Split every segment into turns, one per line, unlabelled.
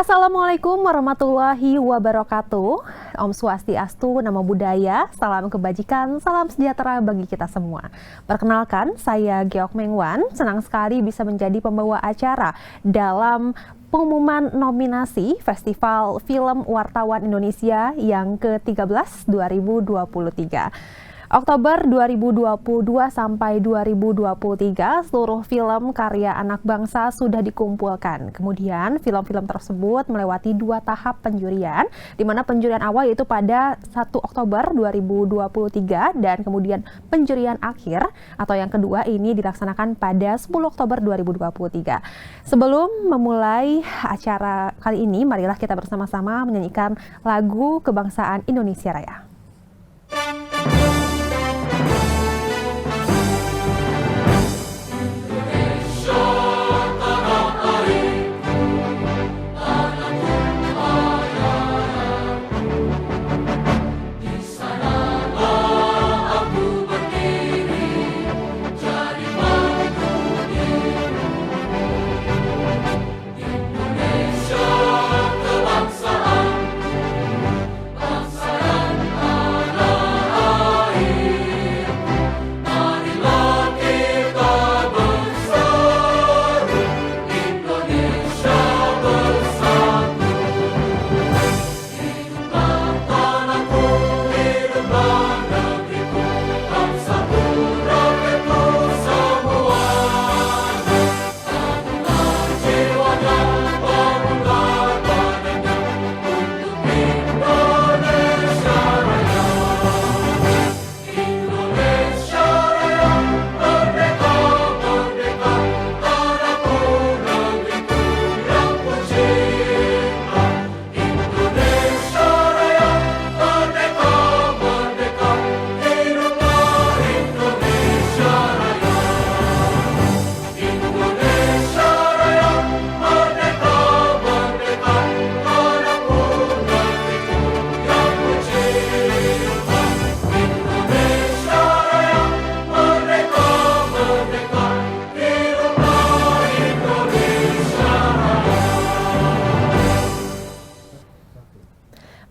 Assalamualaikum warahmatullahi wabarakatuh. Om Swastiastu, Namo Buddhaya, salam kebajikan, salam sejahtera bagi kita semua. Perkenalkan, saya Geok Mengwan, senang sekali bisa menjadi pembawa acara dalam pengumuman nominasi Festival Film Wartawan Indonesia yang ke-13 2023. Oktober 2022 sampai 2023, seluruh film karya anak bangsa sudah dikumpulkan. Kemudian film-film tersebut melewati 2 tahap penjurian, di mana penjurian awal yaitu pada 1 Oktober 2023 dan kemudian penjurian akhir atau yang kedua ini dilaksanakan pada 10 Oktober 2023. Sebelum memulai acara kali ini, marilah kita bersama-sama menyanyikan lagu kebangsaan Indonesia Raya.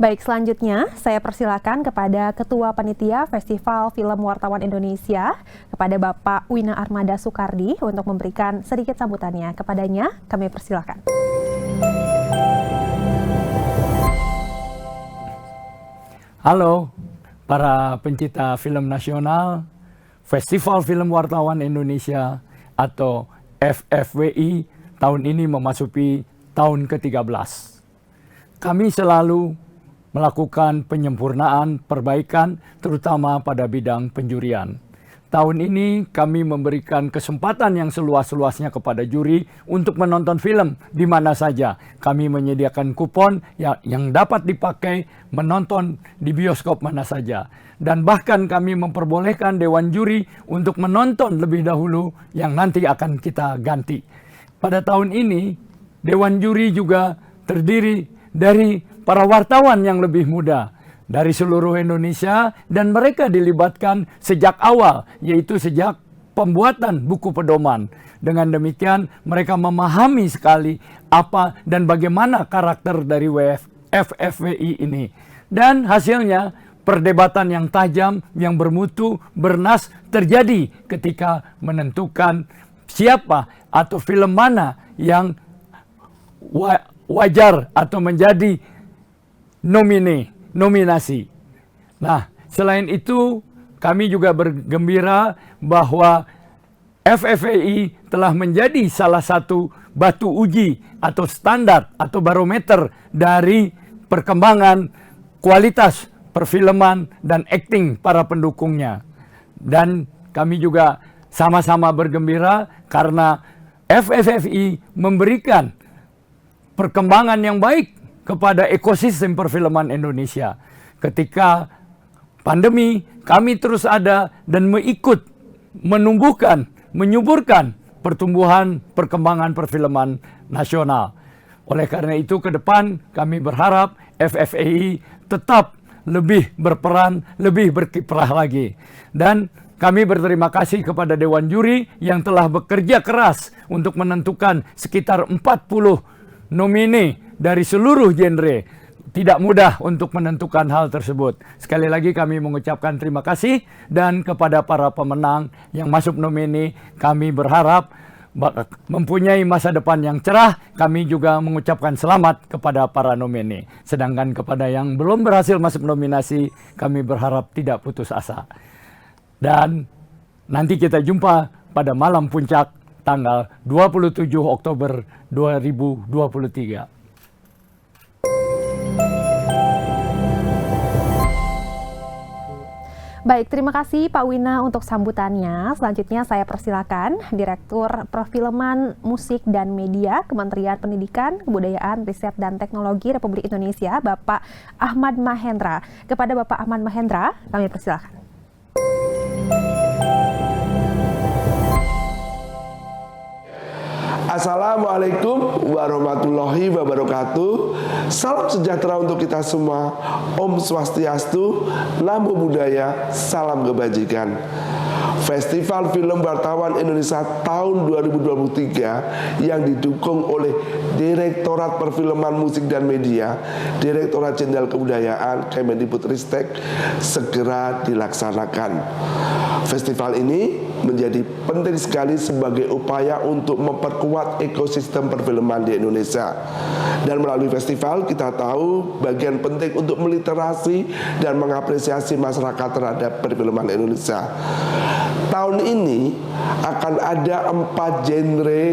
Baik, selanjutnya saya persilakan kepada Ketua Panitia Festival Film Wartawan Indonesia, kepada Bapak Wina Armada Soekardi untuk memberikan sedikit sambutannya. Kepadanya kami persilakan.
Halo para pencipta film nasional, Festival Film Wartawan Indonesia atau FFWI tahun ini memasuki tahun ke-13. Kami selalu melakukan penyempurnaan, perbaikan, terutama pada bidang penjurian. Tahun ini kami memberikan kesempatan yang seluas-luasnya kepada juri untuk menonton film di mana saja. Kami menyediakan kupon yang dapat dipakai menonton di bioskop mana saja. Dan bahkan kami memperbolehkan Dewan Juri untuk menonton lebih dahulu yang nanti akan kita ganti. Pada tahun ini, Dewan Juri juga terdiri dari para wartawan yang lebih muda dari seluruh Indonesia dan mereka dilibatkan sejak awal, yaitu sejak pembuatan buku pedoman. Dengan demikian mereka memahami sekali apa dan bagaimana karakter dari FFWI ini. Dan hasilnya perdebatan yang tajam, yang bermutu, bernas terjadi ketika menentukan siapa atau film mana yang wajar atau menjadi nominasi. Nah, selain itu kami juga bergembira bahwa FFWI telah menjadi salah satu batu uji atau standar atau barometer dari perkembangan kualitas perfilman dan akting para pendukungnya. Dan kami juga sama-sama bergembira karena FFWI memberikan perkembangan yang baik kepada ekosistem perfilman Indonesia. Ketika pandemi, kami terus ada dan mengikut menumbuhkan, menyuburkan pertumbuhan perkembangan perfilman nasional. Oleh karena itu ke depan kami berharap FFWI tetap lebih berperan, lebih berkiprah lagi. Dan kami berterima kasih kepada Dewan Juri yang telah bekerja keras untuk menentukan sekitar 40 nomine dari seluruh genre. Tidak mudah untuk menentukan hal tersebut. Sekali lagi kami mengucapkan terima kasih, dan kepada para pemenang yang masuk nomine, kami berharap mempunyai masa depan yang cerah. Kami juga mengucapkan selamat kepada para nomine. Sedangkan kepada yang belum berhasil masuk nominasi, kami berharap tidak putus asa. Dan nanti kita jumpa pada malam puncak tanggal 27 Oktober 2023.
Baik, terima kasih Pak Wina untuk sambutannya. Selanjutnya saya persilakan Direktur Perfilman Musik dan Media Kementerian Pendidikan, Kebudayaan, Riset dan Teknologi Republik Indonesia, Bapak Ahmad Mahendra. Kepada Bapak Ahmad Mahendra, kami persilakan.
Assalamualaikum warahmatullahi wabarakatuh. Salam sejahtera untuk kita semua. Om Swastiastu, Namo Buddhaya, salam kebajikan. Festival Film Wartawan Indonesia tahun 2023 yang didukung oleh Direktorat Perfilman Musik dan Media, Direktorat Jenderal Kebudayaan, Kemendikbudristek segera dilaksanakan. Festival ini menjadi penting sekali sebagai upaya untuk memperkuat ekosistem perfilman di Indonesia. Dan melalui festival kita tahu bagian penting untuk meliterasi dan mengapresiasi masyarakat terhadap perfilman Indonesia. Tahun ini akan ada 4 genre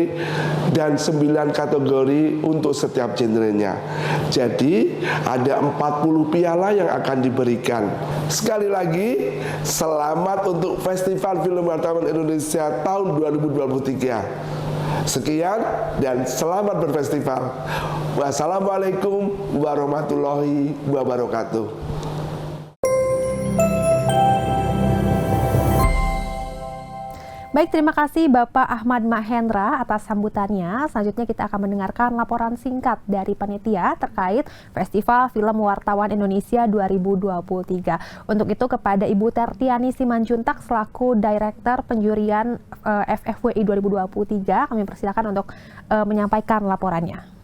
dan 9 kategori untuk setiap genrenya. Jadi ada 40 piala yang akan diberikan. Sekali lagi, selamat untuk Festival Film Wartawan Indonesia tahun 2023. Sekian dan selamat berfestival. Wassalamualaikum warahmatullahi wabarakatuh.
Baik, terima kasih Bapak Ahmad Mahendra atas sambutannya. Selanjutnya kita akan mendengarkan laporan singkat dari panitia terkait Festival Film Wartawan Indonesia 2023. Untuk itu kepada Ibu Tertiani Simanjuntak selaku Direktur Penjurian FFWI 2023, kami persilakan untuk menyampaikan laporannya.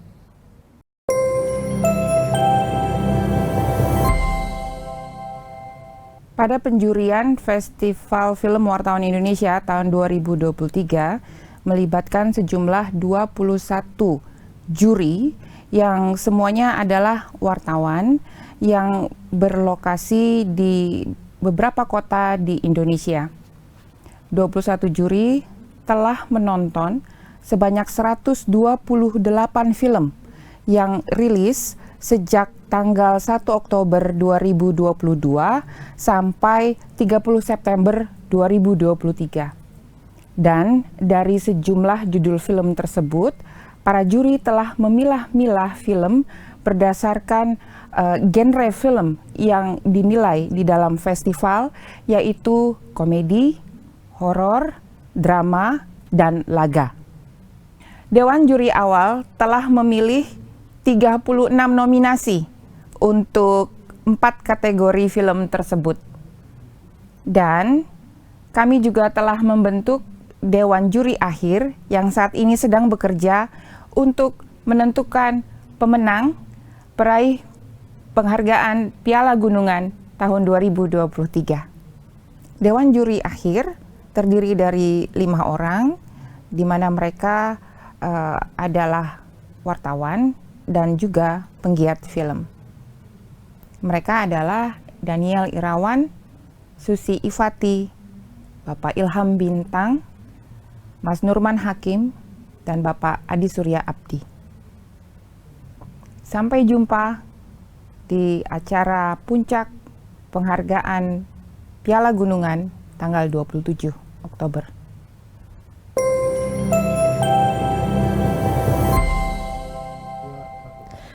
Pada penjurian Festival Film Wartawan Indonesia tahun 2023 melibatkan sejumlah 21 juri yang semuanya adalah wartawan yang berlokasi di beberapa kota di Indonesia. 21 juri telah menonton sebanyak 128 film yang rilis sejak tanggal 1 Oktober 2022 sampai 30 September 2023. Dan dari sejumlah judul film tersebut, para juri telah memilah-milah film berdasarkan genre film yang dinilai di dalam festival, yaitu komedi, horor, drama, dan laga. Dewan juri awal telah memilih 36 nominasi untuk 4 kategori film tersebut. Dan kami juga telah membentuk Dewan Juri Akhir yang saat ini sedang bekerja untuk menentukan pemenang peraih penghargaan Piala Gunungan tahun 2023. Dewan Juri Akhir terdiri dari 5 orang, di mana mereka adalah wartawan dan juga penggiat film. Mereka adalah Daniel Irawan, Susi Ifati, Bapak Ilham Bintang, Mas Nurman Hakim, dan Bapak Adi Surya Abdi. Sampai jumpa di acara puncak penghargaan Piala Gunungan tanggal 27 Oktober.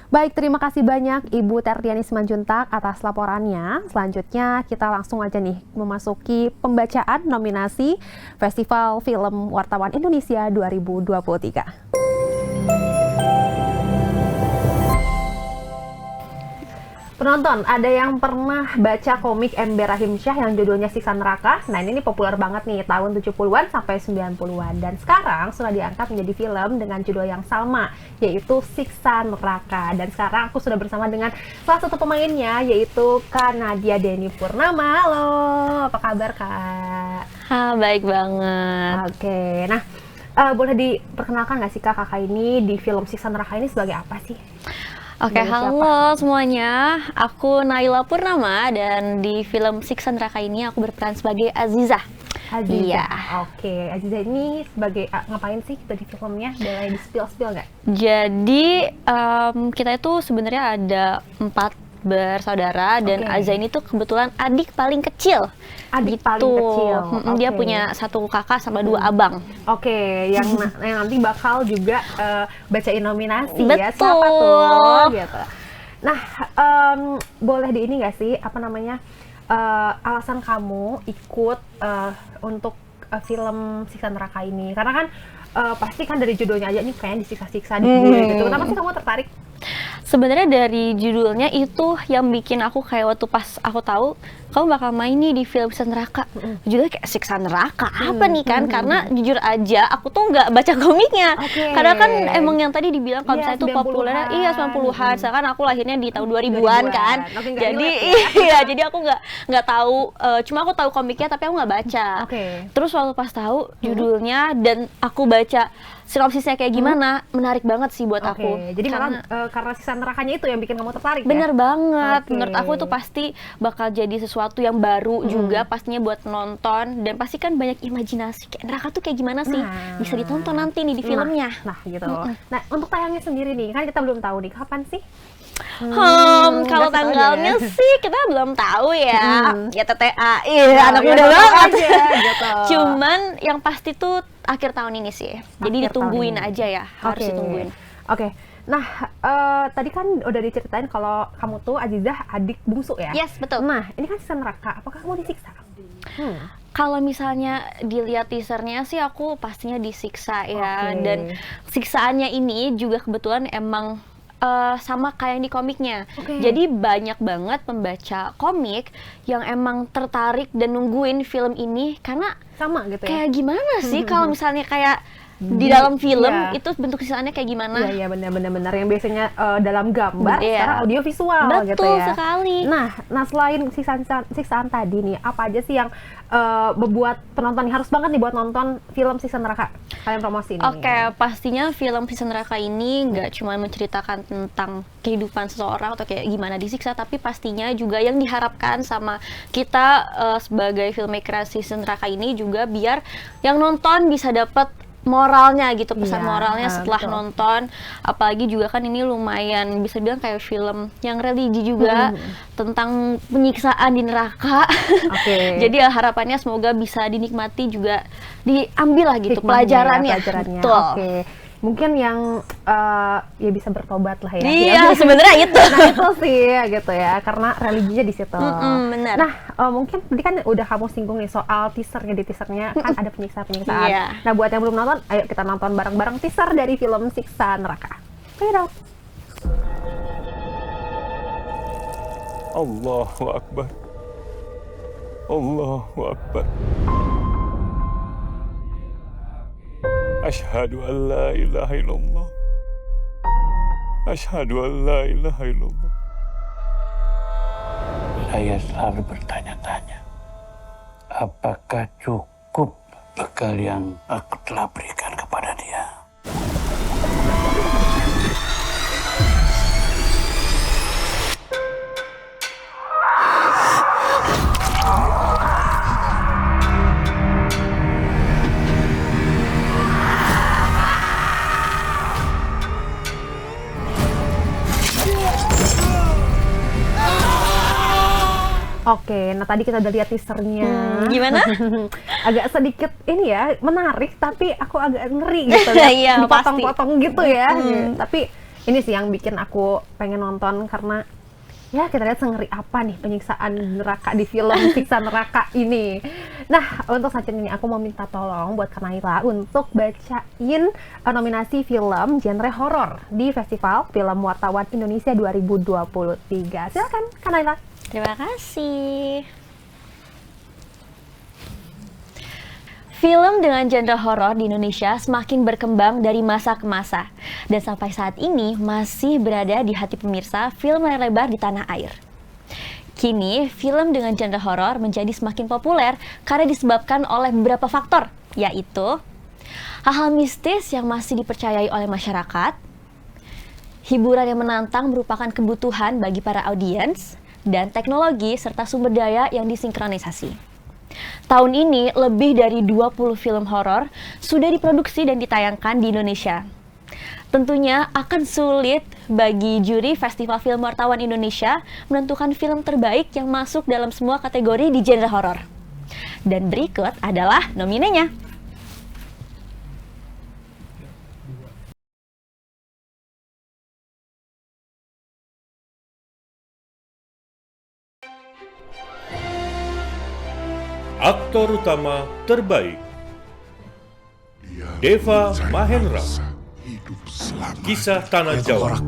Baik, terima kasih banyak Ibu Tertiani Simanjuntak atas laporannya. Selanjutnya kita langsung aja nih memasuki pembacaan nominasi Festival Film Wartawan Indonesia 2023. Penonton, ada yang pernah baca komik Ember Rahimsyah yang judulnya Siksa Neraka? Nah, ini populer banget nih, tahun 70-an sampai 90-an. Dan sekarang sudah diangkat menjadi film dengan judul yang sama, yaitu Siksa Neraka. Dan sekarang aku sudah bersama dengan salah satu pemainnya, yaitu Kak Nadia Deni Purnama. Halo, apa kabar Kak?
Baik banget.
Oke, nah boleh diperkenalkan nggak sih kakak ini di film Siksa Neraka ini sebagai apa sih?
Oke,
Dari
halo semuanya. Aku Naila Purnama dan di film Siksa Neraka ini aku berperan sebagai Aziza.
Aziza.
Iya.
Oke, Aziza ini sebagai ngapain sih kita di filmnya? Boleh di-spill nggak?
Jadi kita itu sebenarnya ada 4 bersaudara dan
Oke.
Aziza ini tuh kebetulan adik paling kecil.
Adik paling kecil.
Dia
Oke.
punya 1 kakak sama 2 abang.
Oke, yang nanti bakal juga bacain nominasi ya.
Betul.
Siapa tuh? Gitu. Nah, boleh di ini nggak sih, apa namanya, alasan kamu ikut untuk film Siksa Neraka ini? Karena kan pasti kan dari judulnya aja nih kayaknya disiksa-siksa di gue gitu. Kenapa sih kamu tertarik?
Sebenarnya dari judulnya itu yang bikin aku kayak waktu pas aku tahu kamu bakal main nih di film Siksa Neraka. Judulnya kayak Siksa Neraka apa nih kan? Karena jujur aja aku tuh nggak baca komiknya.
Oke.
Karena kan emang yang tadi dibilang kalau
Iya,
misalnya itu populer,
90-an.
iya 90-an. Sedangkan aku lahirnya di tahun 2000-an kan.
Oke, nggak
Jadi
relate
iya, jadi aku nggak tahu. Cuma aku tahu komiknya tapi aku nggak baca.
Oke.
Terus waktu pas tahu judulnya dan aku baca sinopsisnya kayak gimana, menarik banget sih buat
Oke,
aku.
jadi karena Siksa Nerakanya itu yang bikin kamu tertarik ya?
Bener banget,
Oke.
menurut aku itu pasti bakal jadi sesuatu yang baru juga pastinya buat nonton, dan pasti kan banyak imajinasi kayak neraka tuh kayak gimana sih,
Nah.
bisa ditonton nanti nih di filmnya.
Nah gitu. Nah, untuk tayangnya sendiri nih, kan kita belum tahu nih kapan sih?
Kalau
kasih tahu
tanggalnya
aja.
sih kita belum tahu ya, ya TTA, iya
Ya,
anak
ya,
muda
tahu
banget.
aja, gitu.
Cuman yang pasti tuh akhir tahun ini sih, jadi
Akhir
ditungguin
tahun ini.
aja ya, harus
Oke.
ditungguin.
Oke. Nah, tadi kan udah diceritain kalau kamu tuh Azizah adik bungsu ya?
Yes, betul.
Nah, ini kan Siksa Neraka. Apakah kamu disiksa?
Kalau misalnya dilihat teasernya sih aku pastinya disiksa ya,
Oke.
dan siksaannya ini juga kebetulan emang sama kayak yang di komiknya.
Oke.
Jadi banyak banget pembaca komik yang emang tertarik dan nungguin film ini karena
Sama gitu ya?
kayak gimana sih kalau misalnya kayak di dalam film
iya.
itu bentuk siksaannya kayak gimana?
Iya, iya benar-benar yang biasanya dalam gambar,
Iya.
sekarang audio visual gitu
Betul
ya.
sekali.
Nah selain siksaan tadi nih, apa aja sih yang membuat penonton nih harus banget nih buat nonton film Siksa Neraka? Kalian promosi ini.
Oke, pastinya film Siksa Neraka ini nggak cuma menceritakan tentang kehidupan seseorang atau kayak gimana disiksa, tapi pastinya juga yang diharapkan sama kita sebagai filmmaker Siksa Neraka ini juga biar yang nonton bisa dapat moralnya gitu, pesan
Iya,
moralnya setelah
betul.
nonton. Apalagi juga kan ini lumayan bisa bilang kayak film yang religi juga tentang penyiksaan di neraka.
Oke.
Jadi ya harapannya semoga bisa dinikmati juga, diambil lah gitu
Hikmahnya ya,
pelajarannya.
pelajarannya.
Betul.
Oke. Mungkin yang ya bisa bertobat lah ya.
Iya, sebenarnya itu.
Nah itu sih gitu ya, karena religinya di situ.
Benar.
Nah mungkin tadi kan udah kamu singgung nih soal teasernya, di teasernya kan ada penyiksaan.
Iya.
Nah buat yang belum nonton, ayo kita nonton bareng-bareng teaser dari film Siksa Neraka. Check it out.
Allahu Akbar. Allahu Akbar. Asyhadu an la ilaha illallah. Asyhadu an la ilaha illallah.
Saya selalu bertanya-tanya, apakah cukup bekal yang aku telah berikan kepada dia?
Oke, nah tadi kita udah lihat teasernya.
Gimana?
Agak sedikit ini ya, menarik, tapi aku agak ngeri gitu ya.
Iya,
dipotong-potong gitu ya. Tapi ini sih yang bikin aku pengen nonton karena Ya, kita lihat sengeri apa nih penyiksaan neraka di film Siksa Neraka ini. Nah, untuk selanjutnya ini aku mau minta tolong buat Kak Naila untuk bacain nominasi film genre horor di Festival Film Wartawan Indonesia 2023. Silakan Kak Naila.
Terima kasih. Film dengan genre horor di Indonesia semakin berkembang dari masa ke masa, dan sampai saat ini masih berada di hati pemirsa film layar lebar di tanah air. Kini, film dengan genre horor menjadi semakin populer karena disebabkan oleh beberapa faktor, yaitu hal-hal mistis yang masih dipercayai oleh masyarakat, hiburan yang menantang merupakan kebutuhan bagi para audiens, dan teknologi serta sumber daya yang disinkronisasi. Tahun ini, lebih dari 20 film horor sudah diproduksi dan ditayangkan di Indonesia. Tentunya akan sulit bagi juri Festival Film Wartawan Indonesia menentukan film terbaik yang masuk dalam semua kategori di genre horor. Dan berikut adalah nominenya.
Aktor utama terbaik Deva Mahendra, Kisah Tanah Jawa,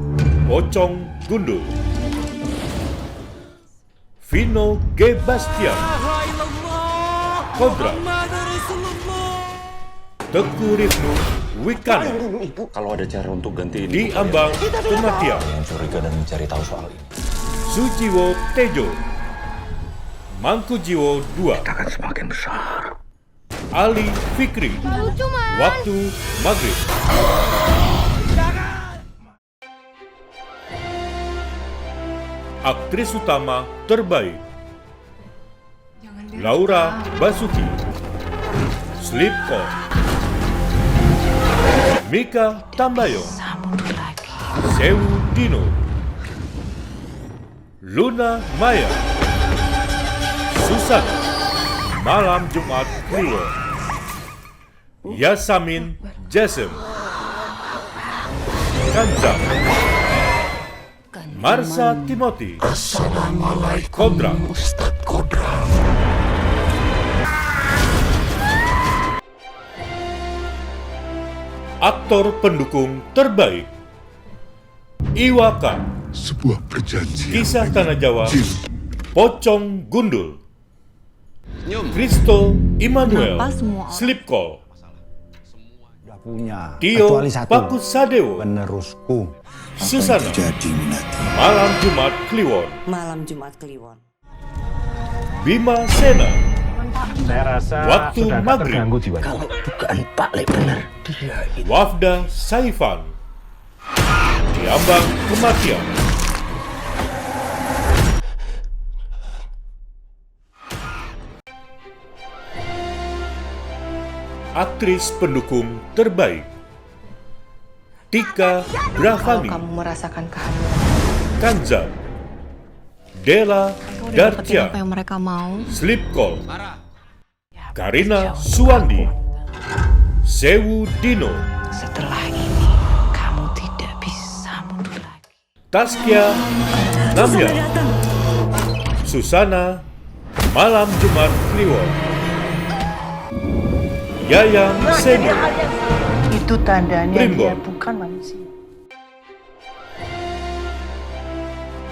Pocong Gundul. Vino G. Bastian, Kodrat. Teguh Rifnu Wikana,
Kalau ada cara untuk gantiin
Di Ambang Kematian.
yang curiga dan mencari tahu soal ini.
Sujiwo Tejo, Mangkujiwo II.
Kita akan semakin besar.
Ali Fikri, Waktu Maghrib. Aktris utama terbaik Laura Basuki, Sleep Call. Mika Tambayong, Sewu Dino. Luna Maya, Susana, Malam Jumat Kliwon. Yasamin Jasem, Kanza. Marsha Timothy, Kodrat. Aktor pendukung terbaik Iwaka,
Sebuah perjanjian.
Kisah Tanah Jawa, Pocong Gundul. Kristo Immanuel, Sleep Call.
Punya
Tio
kecuali satu,
Pakus Sadewo,
penerusku.
Susana,
Jadi Minati.
Malam Jumat Kliwon.
Malam Jumat Kliwon.
Bima Sena,
Saya rasa
Waktu
sudah agak
Maghrib.
terganggu jiwanya.
Kalau dugaan Pak Le benar, dia itu
Wafda Saifan, Di Ambang Kematian. Aktris pendukung terbaik Tika Bravani,
Kamu merasakan kehamilan.
Kanza, Della Darcia,
Apa yang mereka mau?
Sleep Call. Karina Suwandi, Sewu Dino.
Setelah ini, kamu tidak bisa mundur lagi.
Taskia Namya, Susana, Malam Jumat Kliwon. Yayang Senior,
Itu tandanya
Primbon.
bukan manusia.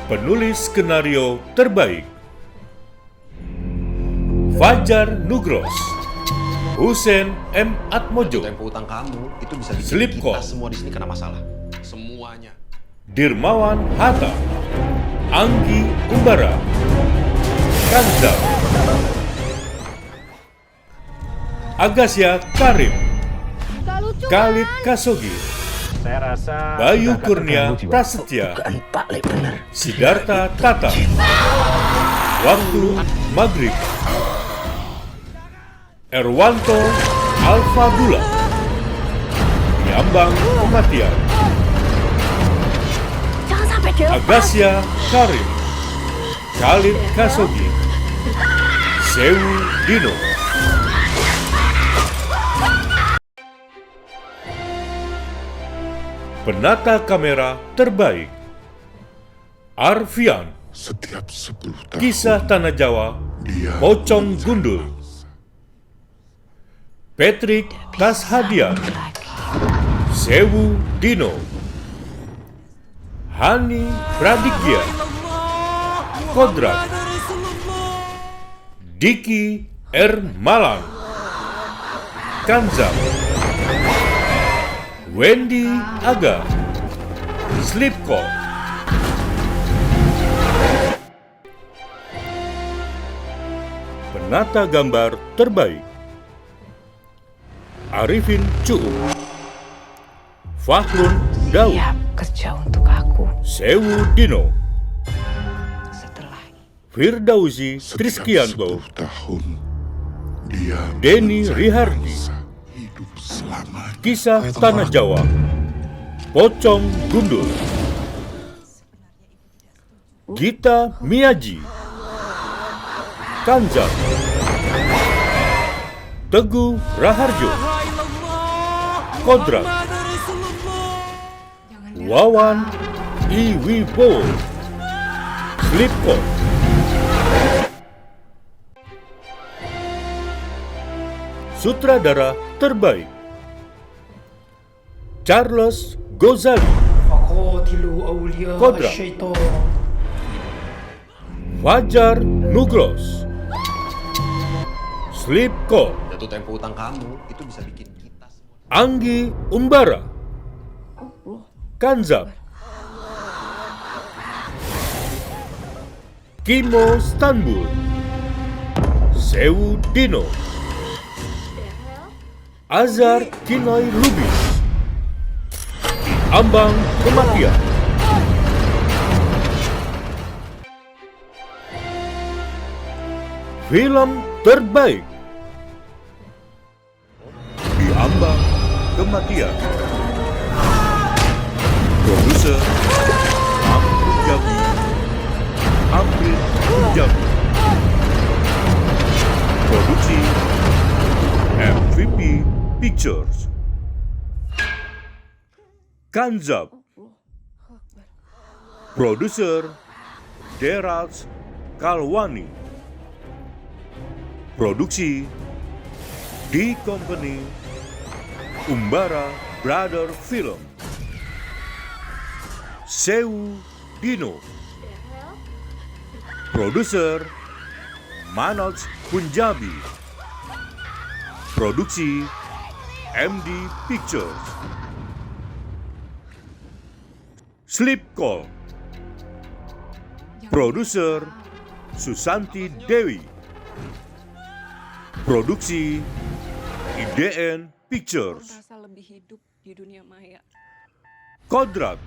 Penulis skenario terbaik Fajar Nugros, Hussein M. Atmojo,
Tempo utang kamu itu bisa
Sleep
bikin
Call.
kita semua di sini kena masalah. Semuanya.
Dirmawan Hatta, Anggi Umbara, Kanza, Agasya Karim, Khalid Kasogi,
Saya rasa
Bayu
sudah agak
Kurnia
terganggu jiwanya.
Prasetya,
dugaan Pak Le benar.
Siddhartha Tata. Waktu Maghrib. Erwanto Alfagula, Di Ambang Kematian. Agasya Karim, Khalid Kasogi, Sewu Dino. Penata kamera terbaik Arfian,
setiap 10 tahun.
Kisah Tanah Jawa, Pocong Gundul. Patrick Kashadian, Sewu Dino, Hani Pradigya, Kodrat, Diki R. Malang, Kanzam, Wendy Aga, Slipknot. Penata gambar terbaik Arifin Cuup, Fahrun Daud,
Siap kerja untuk aku.
Sewu Dino, Firdausi Triskianto,
Tahun dia
Denny Rihardi.
hidup selamanya.
Kisah Tanah Jawa, Pocong Gundul. Gita Miyaji, Kanzam, Teguh Raharjo, Kodrat, Wawan Iwibowo, Slipknot. Sutradara terbaik Charles Ghazali, Kodrat, Fajar Nugros, Slipknot.
Jatuh tempo utang kamu itu bisa bikin kita
Anggi Umbara, Kanzam, Kimo Stanbul, Sewu Dino, Azhar Kinoy Lubis, Ambang Kematian. Film terbaik Di Ambang Kematian. Produser Amrit Punjabi. Produksi MVP Pictures. Kanzab. Produser Deraj Kalwani. Produksi D Company Umbara Brother Film. Sewu Dino. Produser Manoj Punjabi. Produksi MD Pictures. Slipknot. Produser Susanti Dewi. Produksi IDN Pictures.
Lebih hidup di dunia maya.
Kodrat.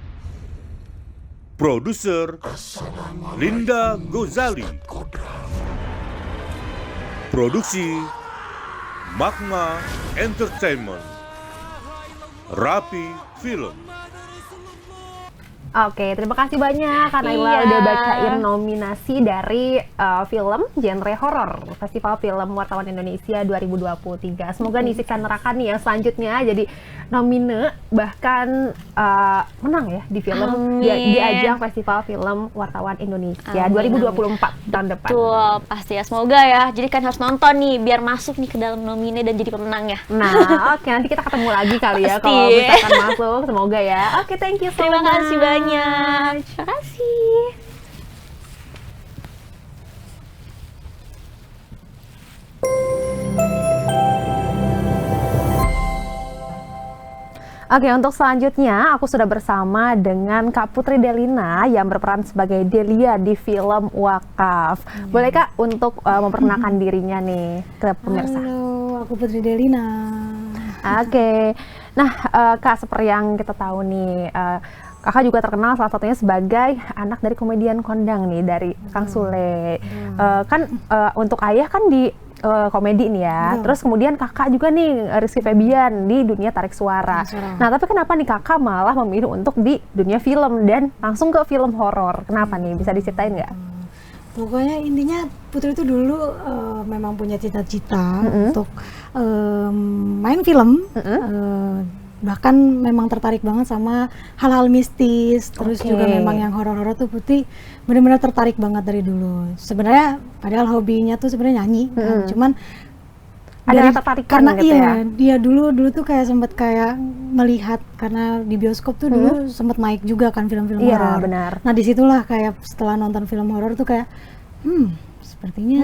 Produser Linda Gozali. Produksi Magma Entertainment. Rapi Film.
Oke, terima kasih banyak Kak Naila udah bacain nominasi dari film genre horor Festival Film Wartawan Indonesia 2023. Semoga nih Siksa Neraka nih yang selanjutnya jadi nomine bahkan menang ya di film di ajang Festival Film Wartawan Indonesia 2024 tahun depan.
Betul, pasti ya. Semoga ya. Jadi kan harus nonton nih biar masuk nih ke dalam nomine dan jadi pemenang ya.
Nah, oke nanti kita ketemu lagi kali ya kalau misalkan masuk. Semoga ya. Oke, thank you so much.
Terima kasih banyak. Terima kasih.
Oke, untuk selanjutnya aku sudah bersama dengan Kak Putri Delina yang berperan sebagai Delia di film Wakaf. Boleh Kak untuk memperkenalkan dirinya nih ke pemirsa?
Halo, aku Putri Delina.
Oke, nah Kak seperti yang kita tahu nih, Kakak juga terkenal salah satunya sebagai anak dari komedian kondang nih dari Kang Sule. Kan untuk ayah kan di komedi nih ya. Terus kemudian kakak juga nih Rizky Febian di dunia tarik suara. Nah tapi kenapa nih kakak malah memilih untuk di dunia film dan langsung ke film horor? Kenapa nih? Bisa diceritain nggak?
Pokoknya intinya Putri itu dulu memang punya cita-cita untuk main film. bahkan memang tertarik banget sama hal-hal mistis, terus juga memang yang horor-horor tuh Putri benar-benar tertarik banget dari dulu. Sebenarnya padahal hobinya tuh sebenarnya nyanyi, kan. Cuman
ada ketertarikan
karena
gitu ya?
dia dulu tuh kayak sempet kayak melihat, karena di bioskop tuh dulu sempet naik juga kan film-film horor.
Benar.
Nah disitulah kayak setelah nonton film horor tuh kayak sepertinya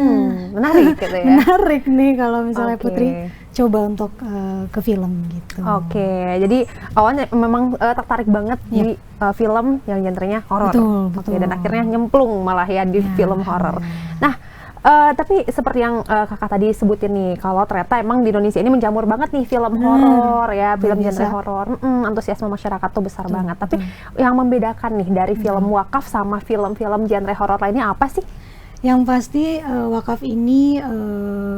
menarik gitu ya.
Menarik nih kalau misalnya Putri coba untuk ke film gitu.
Jadi awalnya memang tertarik banget di film yang genrenya horor.
Betul.
Dan akhirnya nyemplung malah ya di film horor. Nah, tapi seperti yang kakak tadi sebutin nih, kalau ternyata emang di Indonesia ini menjamur banget nih film horor ya, film genre horor. Antusiasme masyarakat tuh besar banget. Tapi yang membedakan nih dari film wakaf sama film-film genre horor lainnya apa sih?
Yang pasti wakaf ini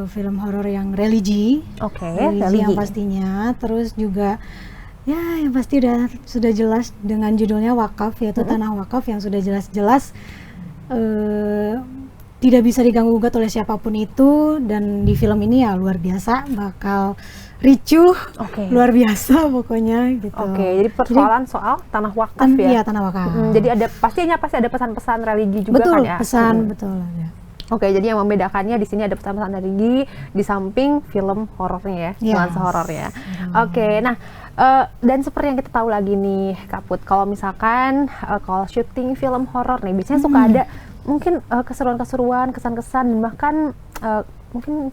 film horor yang religi. Religi yang pastinya. Terus juga ya yang pasti sudah jelas dengan judulnya wakaf, yaitu tanah wakaf yang sudah jelas-jelas tidak bisa diganggu-gugat oleh siapapun itu. Dan di film ini ya luar biasa, bakal ricuh, luar biasa pokoknya gitu.
Jadi persoalan soal tanah wakaf ya?
Iya, tanah wakaf.
Jadi pasti ada pesan-pesan religi juga kan ya?
Betul. Ya.
Jadi yang membedakannya di sini ada pesan-pesan religi di samping film horornya ya, nuansa horor ya. Nah dan seperti yang kita tahu lagi nih Kak Put, kalau misalkan kalau syuting film horor nih biasanya suka ada mungkin keseruan-keseruan, kesan-kesan, dan bahkan mungkin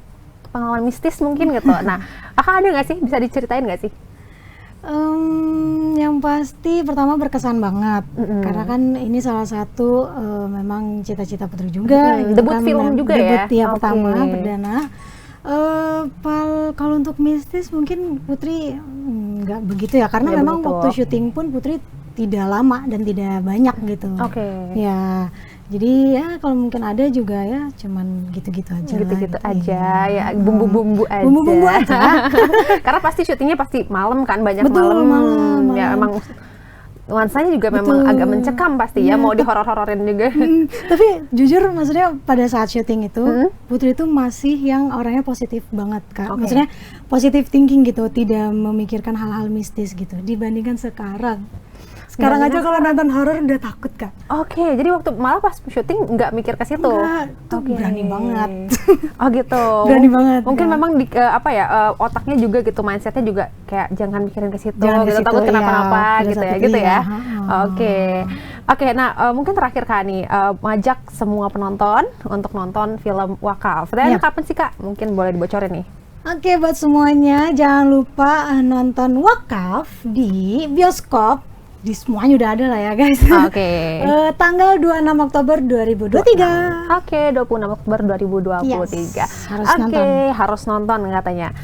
pengalaman mistis mungkin gitu. Nah, kakak ada nggak sih, bisa diceritain nggak sih?
Yang pasti pertama berkesan banget, karena kan ini salah satu memang cita-cita Putri juga.
Debut film juga ya?
Debut ya pertama, perdana. Kalau untuk mistis mungkin Putri nggak begitu ya, karena memang waktu syuting pun Putri tidak lama dan tidak banyak gitu. Ya. Jadi ya kalau mungkin ada juga ya cuman gitu-gitu aja.
Gitu-gitu aja ya, bumbu-bumbu aja.
Bumbu-bumbu aja.
Karena pasti syutingnya pasti malam kan, banyak
malam.
Ya emang nuansanya juga memang agak mencekam pasti ya, mau di horor-hororin juga.
Tapi jujur maksudnya pada saat syuting itu Putri itu masih yang orangnya positif banget Kak. Maksudnya positive thinking gitu, tidak memikirkan hal-hal mistis gitu. Dibandingkan sekarang aja kalau nonton horor udah takut Kak.
Jadi waktu malah pas syuting nggak mikir ke situ.
Enggak, tuh berani banget.
Gitu.
Berani banget.
Mungkin memang di otaknya juga gitu, mindsetnya juga kayak jangan mikirin ke situ, gitu, takut kenapa-napa gitu ya. Nah mungkin terakhir Kak nih, ngajak semua penonton untuk nonton film wakaf. Dan kapan sih Kak? Mungkin boleh dibocorin nih.
Buat semuanya jangan lupa nonton wakaf di bioskop. Di semuanya udah ada lah ya guys. Tanggal 26 Oktober 2023.
26 Oktober 2023. Harus nonton katanya.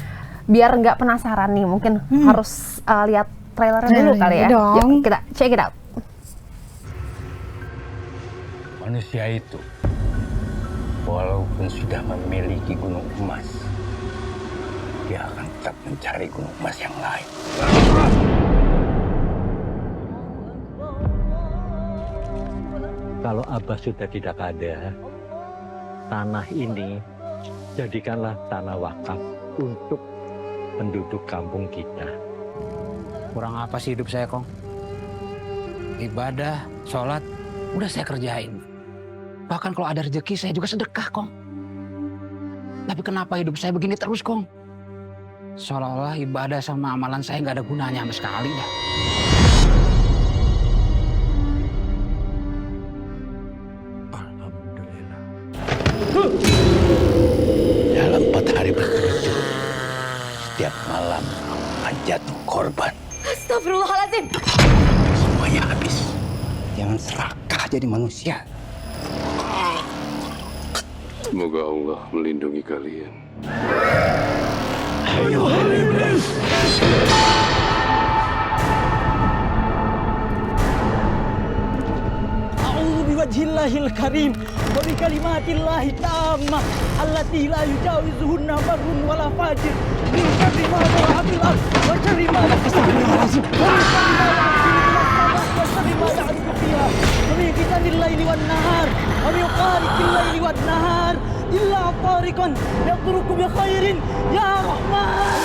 Biar nggak penasaran nih, mungkin harus lihat trailernya dulu kali ya. Yuk, kita check it out.
Manusia itu walaupun sudah memiliki gunung emas, dia akan tetap mencari gunung emas yang lain. Kalau Abah sudah tidak ada, tanah ini jadikanlah tanah wakaf untuk penduduk kampung kita.
Kurang apa sih hidup saya, Kong? Ibadah, sholat, udah saya kerjain. Bahkan kalau ada rezeki saya juga sedekah, Kong. Tapi kenapa hidup saya begini terus, Kong? Seolah-olah ibadah sama amalan saya nggak ada gunanya sama sekali dah.
Dalam 4 hari berturut-turut, setiap malam akan jatuh korban.
Astagfirullahaladzim.
Semuanya habis. Jangan serakah jadi manusia.
Semoga Allah melindungi kalian.
Ayo,
biwajhillahil karim wa bi kalimatillahi tammah allati la yujawizuhunna barrun wala fajir min syarri ma dhara fil ard wa syarri ma astagfirullahalazim wa syarri ma ya'ruju fiha wa min fitanil laili wan nahar wa min qarikil laili wan nahar illa tariqan yadruku bi khairin ya rahman.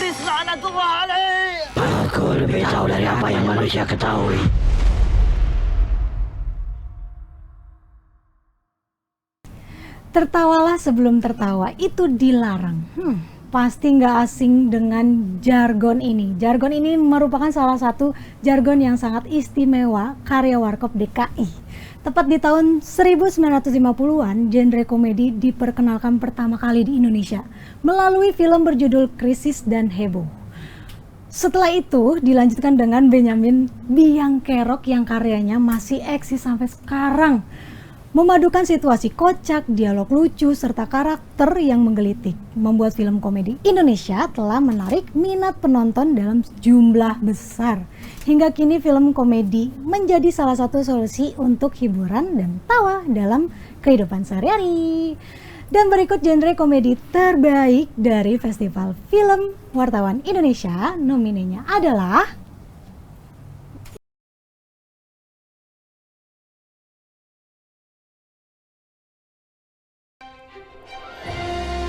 iblis laknatullah alaih.
Aku lebih tahu dari apa yang manusia ketahui.
Tertawalah sebelum tertawa, itu dilarang. Pasti nggak asing dengan jargon ini. Jargon ini merupakan salah satu jargon yang sangat istimewa karya Warkop DKI. Tepat di tahun 1950-an, genre komedi diperkenalkan pertama kali di Indonesia melalui film berjudul Krisis dan Heboh. Setelah itu dilanjutkan dengan Benyamin Biang Kerok yang karyanya masih eksis sampai sekarang. Memadukan situasi kocak, dialog lucu, serta karakter yang menggelitik, membuat film komedi Indonesia telah menarik minat penonton dalam jumlah besar. Hingga kini film komedi menjadi salah satu solusi untuk hiburan dan tawa dalam kehidupan sehari-hari. Dan berikut genre komedi terbaik dari Festival Film Wartawan Indonesia, nominenya adalah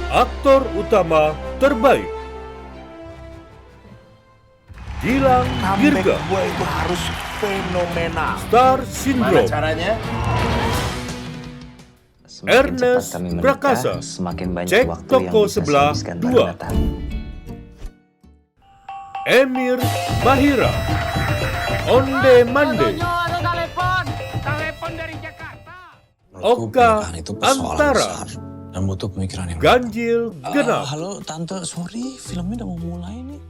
Aktor utama terbaik Gilang Girga.
Gue itu harus fenomenal.
Star Syndrome.
Gimana caranya?
Ernest Prakasa. Cek toko sebelah 2. Emir Mahira. Onde Mande. Oka Antara.
Dan butuh pemikiran yang
Ganjil Genap.
Halo tante, sorry filmnya udah mau mulai nih.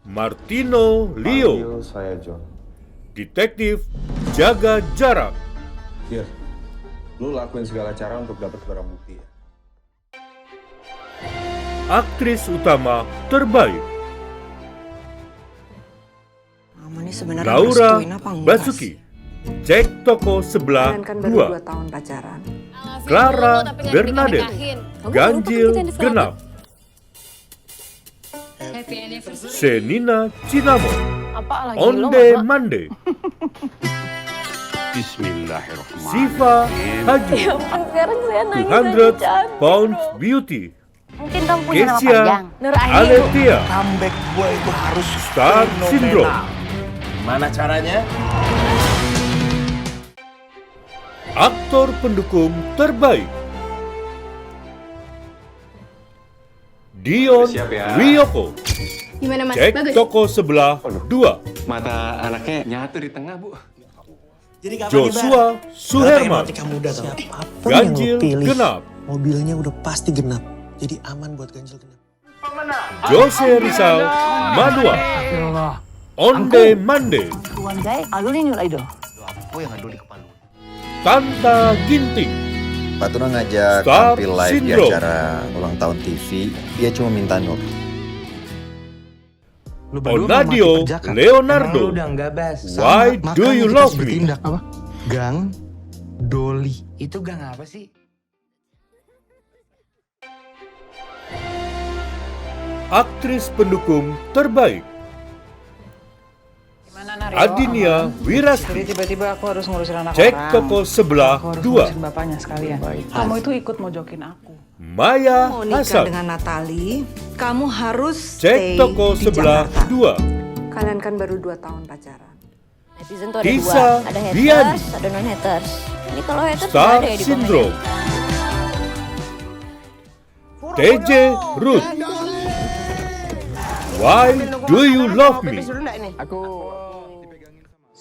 Martino Leo.
Saya John.
Detektif Jaga Jarak.
Iya. Lu lakuin segala cara untuk dapat barang bukti ya.
Aktris utama terbaik Laura Basuki. Cek toko sebelah 2.
tahun pacaran.
Clara Bernadette. Ganjil Genap. Senina Cinamon. Onde Mande.
Bismillahirrahmanirrahim.
Siva Haji.
Ya ampun, sekarang saya nangis
200 Pounds Beauty.
Mungkin kamu punya nama
Kesia
panjang. Nur Aini.
Aletia.
Comeback gue itu harus
Star Syndrome.
Gimana caranya?
Aktor pendukung terbaik Dion Wiyoko.
Gimana Mas?
Cek
Bagus?
toko sebelah 2.
Mata anaknya nyatu di tengah, Bu.
Jadi
Joshua Suherman. Ganjil Genap.
Mobilnya udah pasti genap. Jadi aman buat ganjil genap.
Jose Rizal Madua. Onde Mande. Tanta Ginting.
Pak Tuna ngajak
Star
tampil live di
Syndrome.
acara ulang tahun TV. Dia cuma minta Nur.
Onadio Leonardo. Why do you love me?
Apa? Gang Doli.
Itu gang apa sih?
Aktris pendukung terbaik Adinia Wirasti.
Jadi tiba-tiba aku harus ngurusin anak
Cek
orang.
toko sebelah
Aku harus
2.
ngurusin bapaknya sekalian. Kamu itu ikut mojokin aku.
Maya
Mau nikah
Hasan.
dengan Natali, kamu harus
Cek
stay
toko
di
sebelah
Jakarta.
2.
Kalian kan baru 2 tahun pacaran.
Netizen tuh ada
Tisa
2, ada
Diani.
haters, ada non haters. Ini kalau haters nggak
Star
ada ya di
Syndrome.
komen.
TJ Ruth. Why do you love me?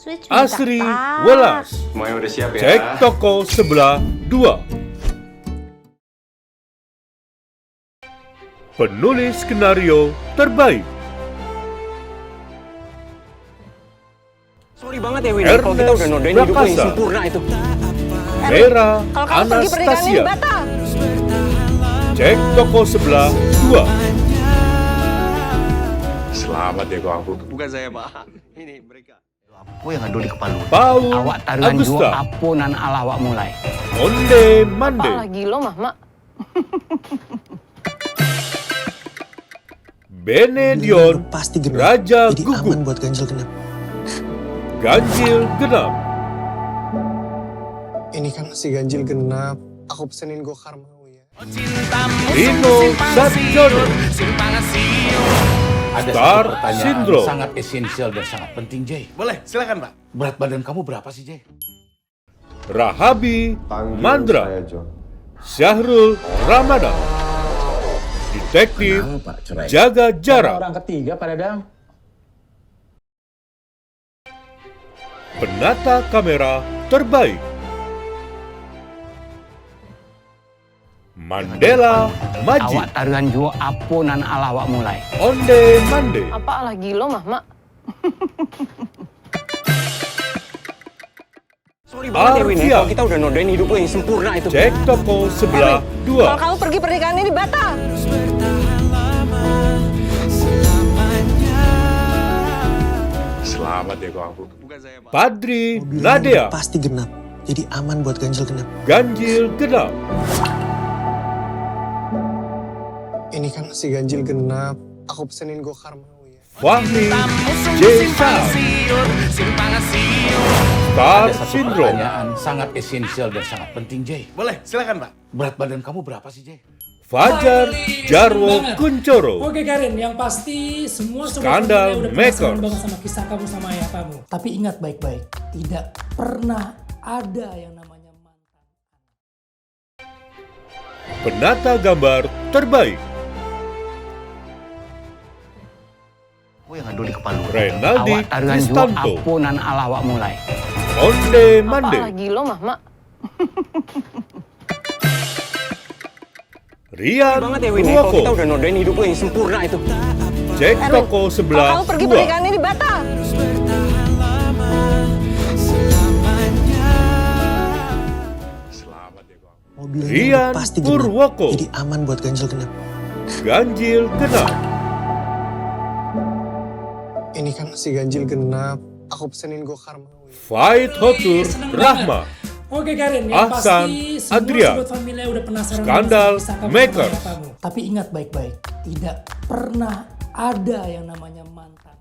Switch
Asri
minta
Welas.
Semuanya udah siap ya.
Cek toko sebelah 2. Penulis skenario terbaik
Sorry banget ya Winnie, kalau kita udah nodain hidup lo yang sempurna itu.
Vera
Kalau kamu pergi pernikahan ini
Anastasia.
batal.
Cek toko sebelah 2.
Selamat ya kau aku. Bukan saya, Pak. Ini mereka.
Apa yang ngadu di kepala lu?
Paul
Awak taruhan
Agusta.
jua apunan ala awak mulai.
Onde Mande.
Lagi lo mah, Mak.
Benedion
Pasti genap.
Raja
Jadi
Gugu.
aman buat ganjil genap.
Ganjil Genap.
Ini kan masih ganjil genap. Aku pesenin gokar mau ya.
Rino Satjono.
Simpang siur
Ada
Star
satu pertanyaan
Syndrome.
sangat esensial dan sangat penting, Jay.
Boleh, silakan Pak.
Berat badan kamu berapa sih, Jay?
Rahabi Mandra,
saya, John.
Syahrul Ramadan, Detektif Jaga Jarak,
Orang ketiga Pak Dadang.
Penata Kamera Terbaik, Mandela Maji,
Awak taruhan jua apunan ala awak mulai.
Onde Mande,
Apa lagi lo mah, Mak?
Sorry banget ya Win,
Arfian.
kalau kita udah nodain hidup lo yang sempurna itu.
Cek toko sebelah
Kalau
2.
kamu pergi pernikahan ini batal.
Selamat ya kau aku.
Padri Nadia,
Pasti genap. Jadi aman buat ganjil genap.
Ganjil Genap,
Ini kan nasi ganjil genap. Aku pesenin gokar mau ya.
Fahmi Jesa, Star
Ada satu
Syndrome,
pertanyaan sangat esensial dan sangat penting, Jay.
Boleh, silakan Pak.
Berat badan kamu berapa sih, Jay?
Fajar Jarwo Kuncoro,
Oke Karin, yang pasti semua
Skandal
udah
Makers.
penasaran banget sama kisah kamu sama ayah kamu. Tapi ingat baik-baik, tidak pernah ada yang namanya mantan.
Penata Gambar Terbaik,
yang ngandung di kepala.
Renaldi
Awak taruhan jua
Kristanto,
apunan ala awak mulai.
Onde
Apa
Mande,
lagi lo mah, Mak?
Rian
Banget ya Win, kalau kita
Ruoko,
udah nodain hidup lo yang sempurna itu.
Cek toko
Kalau
sebelah
kamu pergi
2.
pernikahan ini batal.
Mobil ini
Rian
udah pasti genap.
Purwoko,
Jadi aman buat ganjil genap.
Ganjil Genap,
Ini kan nasi ganjil genap. Aku pesenin gokar mau ya.
Fight Hotur Rahma,
Oke Karin,
Ahsan
yang pasti semua
Adrian,
sobat familia udah penasaran
Skandal
banget sama kisah kamu
Makers.
sama ayah kamu. Tapi ingat baik-baik, tidak pernah ada yang namanya mantan.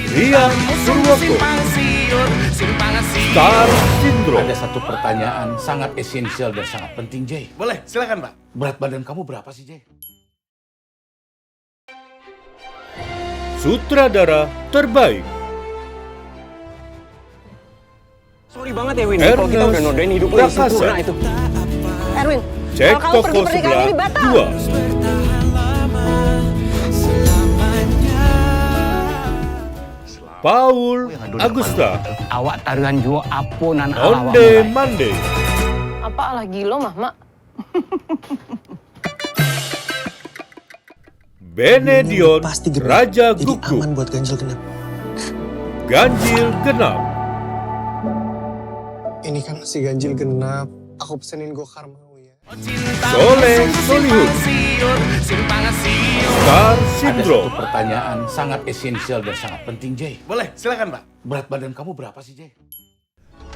Rian Purwoko, Star Syndrome,
Ada satu pertanyaan sangat esensial dan sangat penting, Jay.
Boleh, silakan Pak.
Berat badan kamu berapa sih, Jay?
Sutradara Terbaik,
Sorry banget ya Win, kalau kita udah nodain hidup lo yang
Prakasa,
sempurna itu.
Erwin,
Cek
kalau kamu pergi
toko
pernikahan
sebelah
ini batal.
2. Paul Agusta,
Awak taruhan jua apunan ala awak
Onde
mulai.
Mande,
Apa lagi lo mah, Mak?
Benedion
Pasti genap.
Raja
Jadi
Gugu,
aman buat ganjil genap.
Ganjil Genap,
Ini kan nasi ganjil genap. Aku pesenin gokar mau ya.
Soleh Solihun, Star
Ada satu
Syndrome,
pertanyaan sangat esensial dan sangat penting, Jay.
Boleh, silakan Pak.
Berat badan kamu berapa sih, Jay?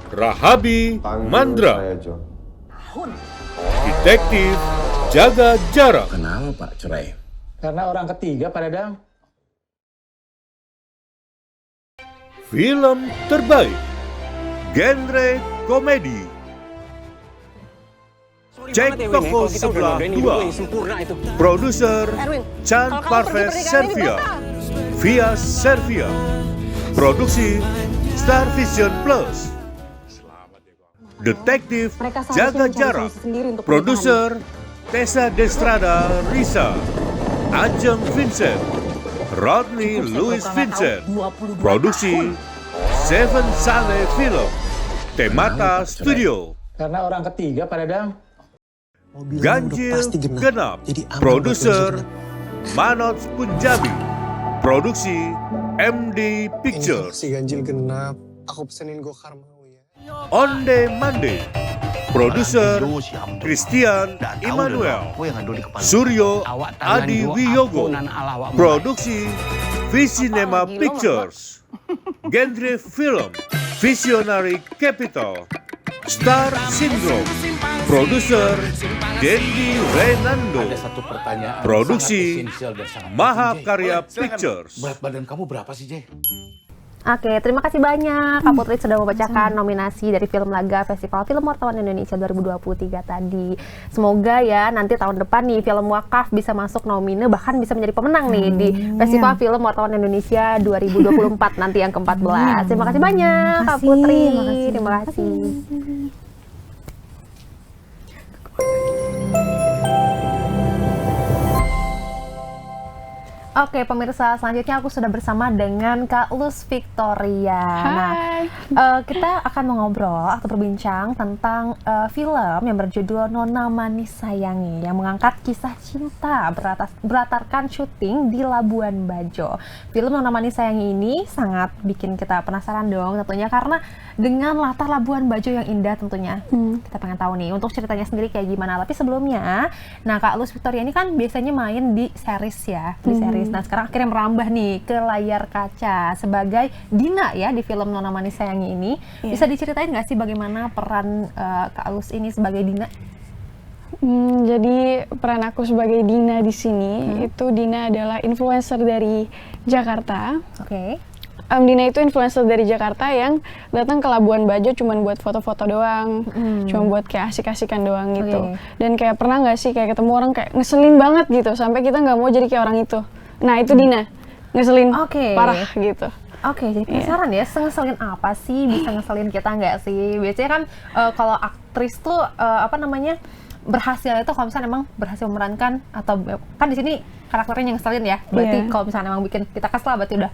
Rahabi Mandra,
saya, John.
Detektif Jaga Jarak,
Kenapa Pak cerai?
Karena orang ketiga Pak Dadang.
Film Terbaik, Genre Komedi,
Sorry
Cek
banget ya Win,
toko
kalau kita udah
sebelah
nodain hidup
2.
lo yang sempurna itu.
Produser
Erwin,
Chan
kalau kamu pergi
Parves
pernikahan ini
Servia,
batal.
via Servia, produksi Star Vision Plus, Detektif Jaga Jarak, produser Tessa Destrada Risa, Ajeng Vincent, Rodney Louis Vincent, produksi Seven Sale Film, Temata Studio,
Karena orang ketiga Pak Dadang.
Mobil ini udah
Ganjil
pasti genap.
Genap,
Jadi aman buat
produser
ganjil genap.
Manoj Punjabi, produksi MD
Ini kan
Pictures,
nasi ganjil genap. Aku pesenin gokar mau ya.
Onde Mande, produser Christian Immanuel, Suryo
Awak taruhan
Adi
jua
Wiyogo,
apunan ala awak mulai.
produksi Visinema
Apa lagi lo,
Pictures, Genre Film, Visionary Capital, Star Syndrome, produser Dendi Renando,
Ada satu pertanyaan
produksi
sangat esensial dan sangat penting, Jay.
Mahakarya
Boleh, silakan.
Pictures,
Berat badan kamu berapa sih, Jay?
Oke, terima kasih banyak Kak Putri sudah membacakan nominasi dari film laga Festival Film Wartawan Indonesia 2023 tadi. Semoga ya nanti tahun depan nih film Wakaf bisa masuk nomine, bahkan bisa menjadi pemenang nih di Festival Film Wartawan Indonesia 2024 nanti yang ke-14. Terima kasih banyak Kak Putri. Terima kasih. Oke, pemirsa, selanjutnya aku sudah bersama dengan Kak Luz Victoria.
Hai.
Nah, kita akan mengobrol atau berbincang tentang film yang berjudul Nona Manis Sayangi yang mengangkat kisah cinta beratarkan syuting di Labuan Bajo. Film Nona Manis Sayangi ini sangat bikin kita penasaran dong tentunya karena dengan latar Labuan Bajo yang indah tentunya. Kita pengen tahu nih untuk ceritanya sendiri kayak gimana. Tapi sebelumnya, nah Kak Luz Victoria ini kan biasanya main di series ya, di series. Nah sekarang akhirnya merambah nih ke layar kaca sebagai Dina ya di film Nona Manis Sayangi ini. Bisa diceritain nggak sih bagaimana peran Kak Luz ini sebagai Dina?
Jadi peran aku sebagai Dina di sini itu Dina adalah influencer dari Jakarta.
Oke.
Dina itu influencer dari Jakarta yang datang ke Labuan Bajo cuman buat foto-foto doang, cuma buat kayak asik-asikan doang gitu. Dan kayak pernah nggak sih kayak ketemu orang kayak ngeselin banget gitu sampai kita nggak mau jadi kayak orang itu. Nah itu Dina, ngeselin parah gitu.
Oke, jadi penasaran ya, ngeselin apa sih, bisa ngeselin kita nggak sih? Biasanya kan kalau aktris tuh berhasil itu kalau misalnya emang berhasil memerankan atau kan di sini karakternya yang ngeselin ya. Berarti kalau misalnya emang bikin kita kesel berarti udah.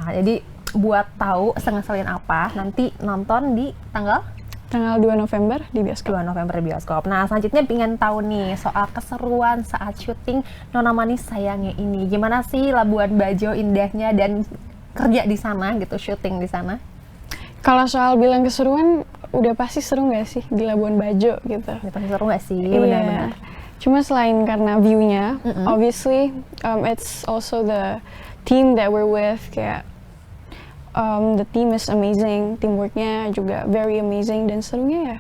Jadi buat tahu ngeselin apa nanti nonton di tanggal
2 November di bioskop.
2 November di bioskop. Nah, selanjutnya pengen tahu nih soal keseruan saat syuting Nona Manis Sayangi ini. Gimana sih Labuan Bajo indahnya dan kerja di sana gitu, syuting di sana?
Kalau soal bilang keseruan, udah pasti seru nggak sih di Labuan Bajo gitu?
Udah pasti seru nggak sih?
Benar-benar. Cuma selain karena view-nya, obviously it's also the team that we're with, kayak the team is amazing, teamworknya juga very amazing dan serunya ya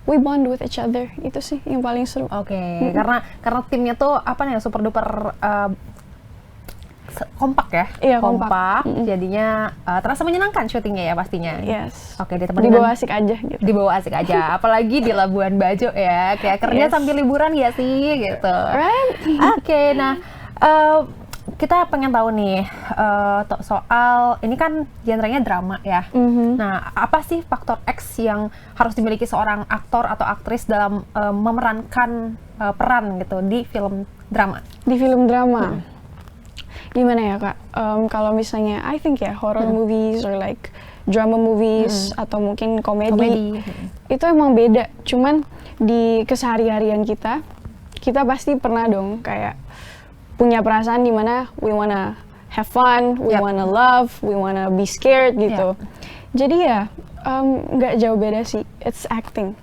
we bond with each other, itu sih yang paling seru.
Oke, karena timnya tuh apa nih super duper kompak ya?
Iya, kompak.
Jadinya terasa menyenangkan syutingnya ya pastinya.
Yes.
Oke,
dibawa asik aja gitu.
Dibawa asik aja, apalagi di Labuan Bajo ya, kayak kerja sambil liburan ya sih gitu.
Right.
Oke, nah kita pengen tahu nih soal ini kan genrenya drama ya. Nah, apa sih faktor X yang harus dimiliki seorang aktor atau aktris dalam memerankan peran gitu di film drama?
Di film drama, gimana ya Kak? Kalau misalnya, I think ya horror movies or like drama movies atau mungkin komedi, itu emang beda. Cuman di kesehari-harian kita pasti pernah dong kayak punya perasaan di mana we wanna have fun, we wanna love, we wanna be scared gitu. Jadi ya nggak jauh beda sih, it's acting.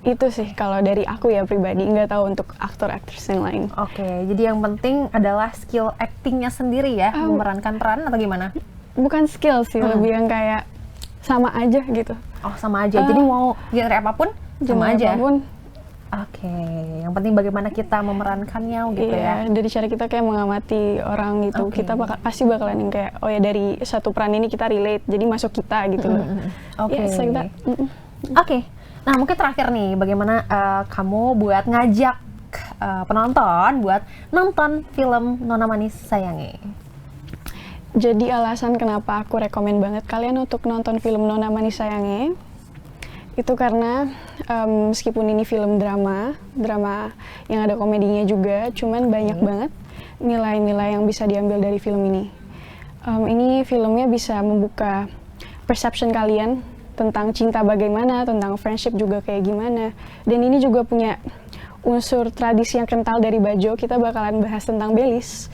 Itu sih kalau dari aku ya pribadi, nggak tahu untuk aktor-aktris yang lain.
Oke, jadi yang penting adalah skill actingnya sendiri ya, memerankan peran atau gimana?
Bukan skill sih, lebih yang kayak sama aja gitu.
Oh sama aja, jadi mau genre apapun sama aja?
Apapun.
Oke, yang penting bagaimana kita memerankannya gitu ya.
Dari cara kita kayak mengamati orang gitu, kita pasti bakalan yang kayak, oh ya dari satu peran ini kita relate, jadi masuk kita gitu loh.
Oke.
Like that.
Oke, nah mungkin terakhir nih, bagaimana kamu buat ngajak penonton buat nonton film Nona Manis Sayangi?
Jadi alasan kenapa aku rekomen banget kalian untuk nonton film Nona Manis Sayangi, itu karena meskipun ini film drama yang ada komedinya juga, cuman banyak banget nilai-nilai yang bisa diambil dari film ini. Ini filmnya bisa membuka perception kalian tentang cinta bagaimana, tentang friendship juga kayak gimana. Dan ini juga punya unsur tradisi yang kental dari Bajo. Kita bakalan bahas tentang Belis.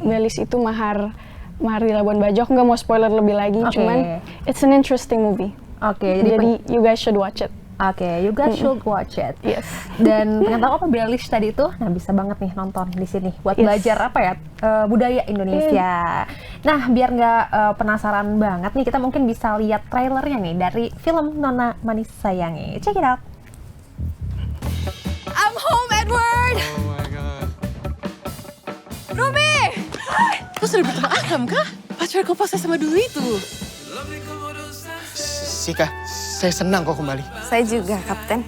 Belis itu mahar di Labuan Bajo. Aku nggak mau spoiler lebih lagi, cuman it's an interesting movie. Jadi you guys should watch it.
You guys should watch it.
Yes.
Dan pengen tahu apa Belis tadi itu? Nah, bisa banget nih nonton di sini buat belajar apa ya budaya Indonesia. Nah, biar nggak penasaran banget nih, kita mungkin bisa lihat trailernya nih dari film Nona Manis Sayangi. Check it out.
I'm home, Edward.
Oh my god.
Ruby, kau sudah bertemu Akram kah?
Pacar kau pas sama dulu itu.
Sika, saya senang kau kembali.
Saya juga, Kapten.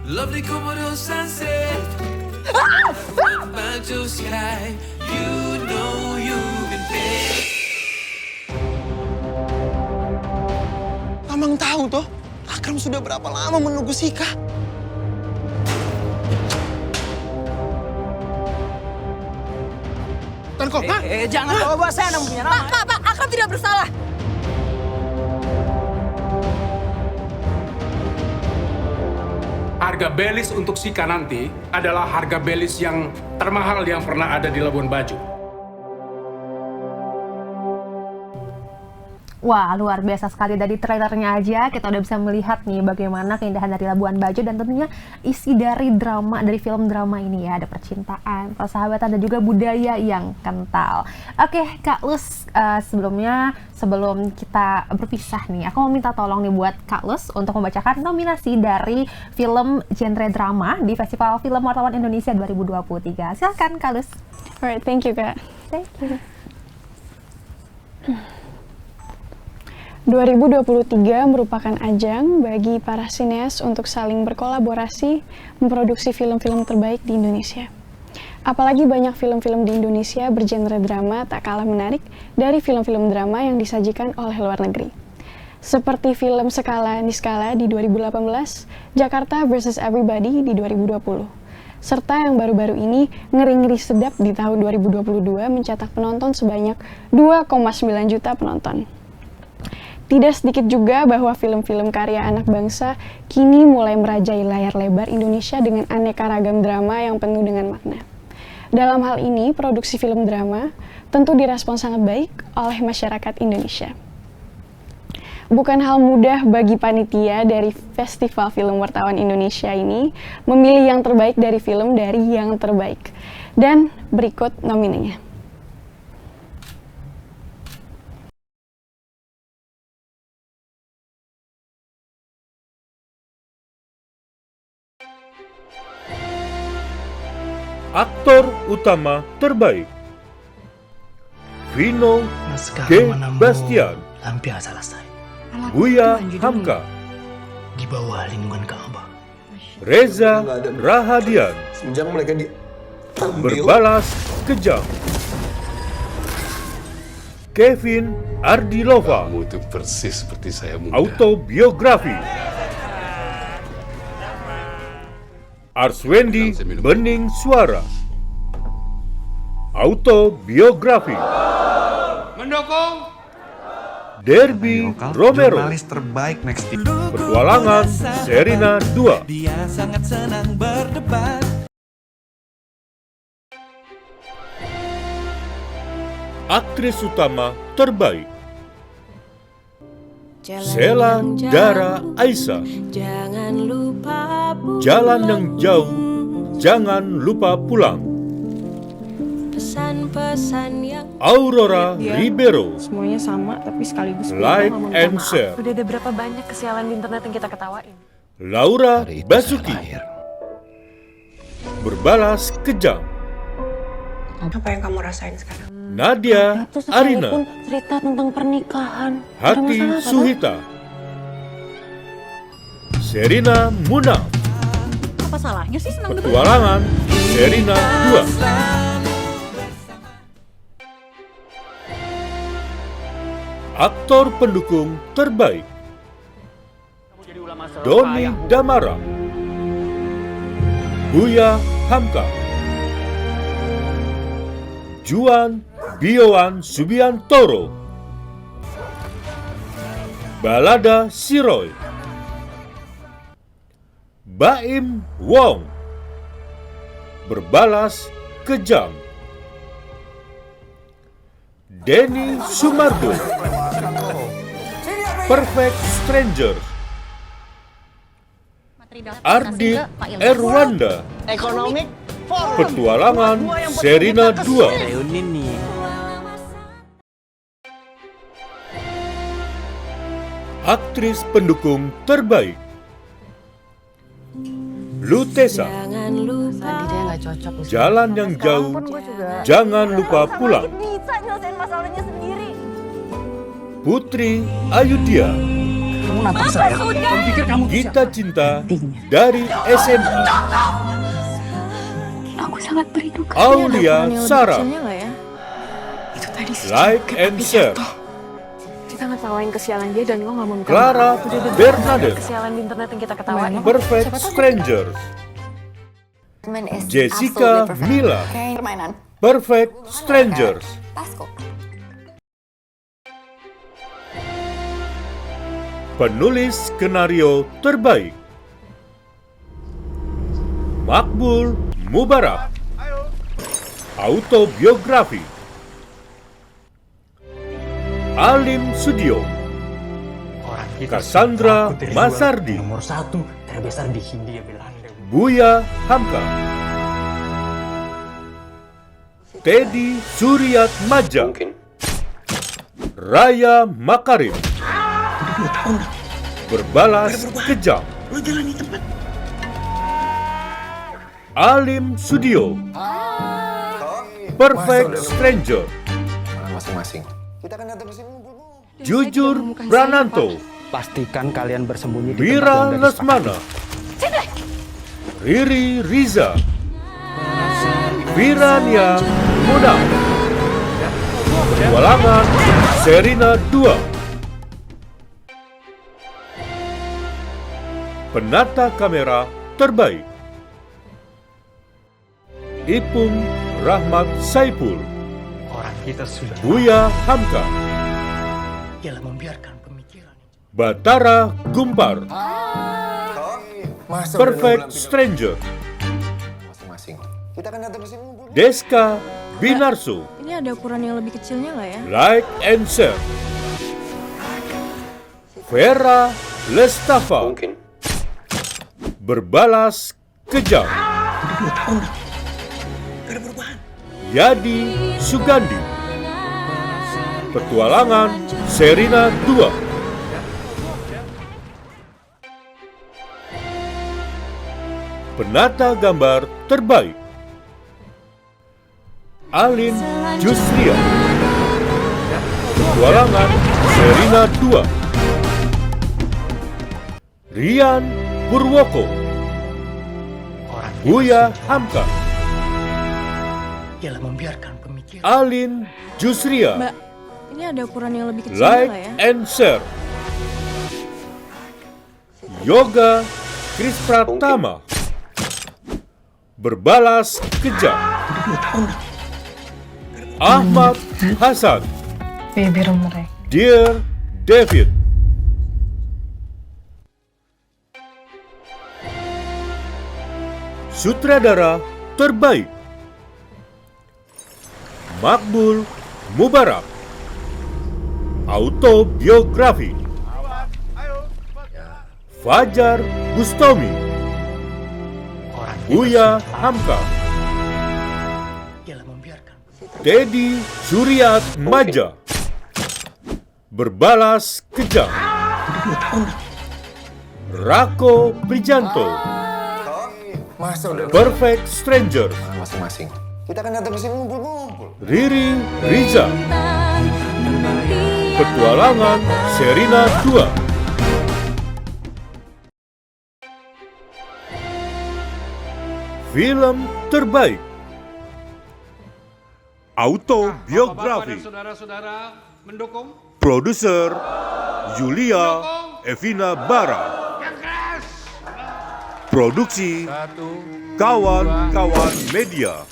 Lovely Komodo sunset. About your sky, you know you've been there.
Amang tahu toh, Akram sudah berapa lama menunggu Sika. Tanko,
Jangan bawa saya yang punya nama.
Pak, Akram tidak bersalah.
Harga belis untuk Sika nanti adalah harga belis yang termahal yang pernah ada di Labuan Bajo.
Wah, luar biasa sekali. Dari trailernya aja kita udah bisa melihat nih bagaimana keindahan dari Labuan Bajo dan tentunya isi dari drama, dari film drama ini ya. Ada percintaan, persahabatan dan juga budaya yang kental. Oke, Kak Lus, sebelum kita berpisah nih, aku mau minta tolong nih buat Kak Lus untuk membacakan nominasi dari film genre drama di Festival Film Wartawan Indonesia 2023. Silakan Kak Lus.
Alright, thank you Kak.
Thank you.
2023 merupakan ajang bagi para sineas untuk saling berkolaborasi memproduksi film-film terbaik di Indonesia. Apalagi banyak film-film di Indonesia bergenre drama tak kalah menarik dari film-film drama yang disajikan oleh luar negeri. Seperti film Skala Niskala di 2018, Jakarta vs Everybody di 2020. Serta yang baru-baru ini Ngeri-Ngeri Sedap di tahun 2022 mencetak penonton sebanyak 2,9 juta penonton. Tidak sedikit juga bahwa film-film karya anak bangsa kini mulai merajai layar lebar Indonesia dengan aneka ragam drama yang penuh dengan makna. Dalam hal ini, produksi film drama tentu direspons sangat baik oleh masyarakat Indonesia. Bukan hal mudah bagi panitia dari Festival Film Wartawan Indonesia ini memilih yang terbaik dari film dari yang terbaik. Dan berikut nominenya.
Aktor utama terbaik Vino G. Bastian, Buya Hamka,
di bawah lindungan Ka'bah.
Reza Rahadian,
Sejak mereka
Berbalas Kejam, Kevin Ardilova,
Kamu itu persis seperti saya muda.
Autobiografi, Arswendi Bening Suara, Autobiografi,
Mendukung
Derby Romero,
jurnalis terbaik next.
Petualangan Serina 2,
Dia sangat senang berdebat.
Aktris utama terbaik Sheila Dara Aisha,
Jangan lupa pulang.
Jalan yang jauh, jangan lupa pulang.
Pesan-pesan yang
Aurora Ribeiro,
Semuanya sama tapi sekaligus
like and share.
Udah ada berapa banyak kesialan di internet yang kita ketawain?
Laura Basuki, Berbalas Kejam.
Apa yang kamu rasain sekarang?
Nadia Arina,
Cerita tentang pernikahan.
Hati Suhita, Serina Munaf,
Apa salahnya sih senang debat?
Petualangan Serina 2. Aktor pendukung terbaik Doni Damara, Buya Hamka, Juan Biowan Subiantoro, Balada Siroy, Baim Wong, Berbalas Kejam, Denny Sumardo, Perfect Stranger, Ardi Erwanda,
Ekonomik
Petualangan Serina 2. Aktris pendukung terbaik Lutesa,
jangan lupa
nggak cocok.
Jalan yang jauh, jangan lupa pulang.
Bisa nyelesain masalahnya sendiri.
Putri Ayudhya.
Kamu nantang saya. Kamu pikir kamu
Gita Cinta dari SMA.
Aku sangat merindukan.
Aulia Sarah.
ya?
Itu tadi
Like and share.
Kita ngetawain kesialan dia dan lo nggak mau minta
Clara
maaf. Udah
Bernadette.
Kesialan di internet yang kita ketawain.
Perfect Strangers. Jessica Mila.
Permainan.
Perfect Strangers. Penulis skenario terbaik Makbul Mubarak. Autobiografi Alim Sudio. Cassandra Masardi.
Nomor 1 terbesar di Hindia Belanda.
Buya Hamka. Teddy Suryat Maja. Raya Makarim. Berbalas kejam.
Lo jalani tempat.
Alim Sudio. Perfect Stranger.
Masing-masing. Kita kan datang ke sini
Jujur Prananto.
Pastikan kalian bersembunyi di
Wira
tempat yang
Lesmana. Riri Riza. Virania Munaf. Petualangan Serina 2. Penata kamera terbaik Ipung Rahmat Saipul.
Orang kita sudah
Buya Hamka.
ialah membiarkan pemikiran.
Batara Gumpar. Perfect Stranger.
masing-masing. Kita kan datang ke sini
Deska Binarso.
Ini ada ukuran yang lebih kecilnya nggak ya?
Like and share. Vera Lestafa. Berbalas kejam. Yadi Sugandi. Petualangan Serina 2. Penata gambar terbaik Alin Justria. Petualangan Serina 2. Rian Purwoko. Buya Hamka.
Ialah membiarkan pemikiran.
Alin Justria.
Mbak, ini ada ukuran yang lebih kecilnya
Like
nggak ya?
and share. Yoga Kris Pratama. Berbalas kejam. Ahmad Hasan.
Bibir mereka.
Dear David. Sutradara terbaik Makbul Mubarak. Autobiografi Fajar Bustomi. Buya Hamka. Teddy Suryat Maja. Berbalas kejam. Rako Prijanto. Perfect Stranger.
masing-masing. Kita kan datang ke sini ngumpul-ngumpul.
Riri Riza. Petualangan Serina 2. Film terbaik Autobiografi.
Saudara-saudara mendukung.
Produser Yulia Evina Bara. Produksi Kawan-Kawan Media.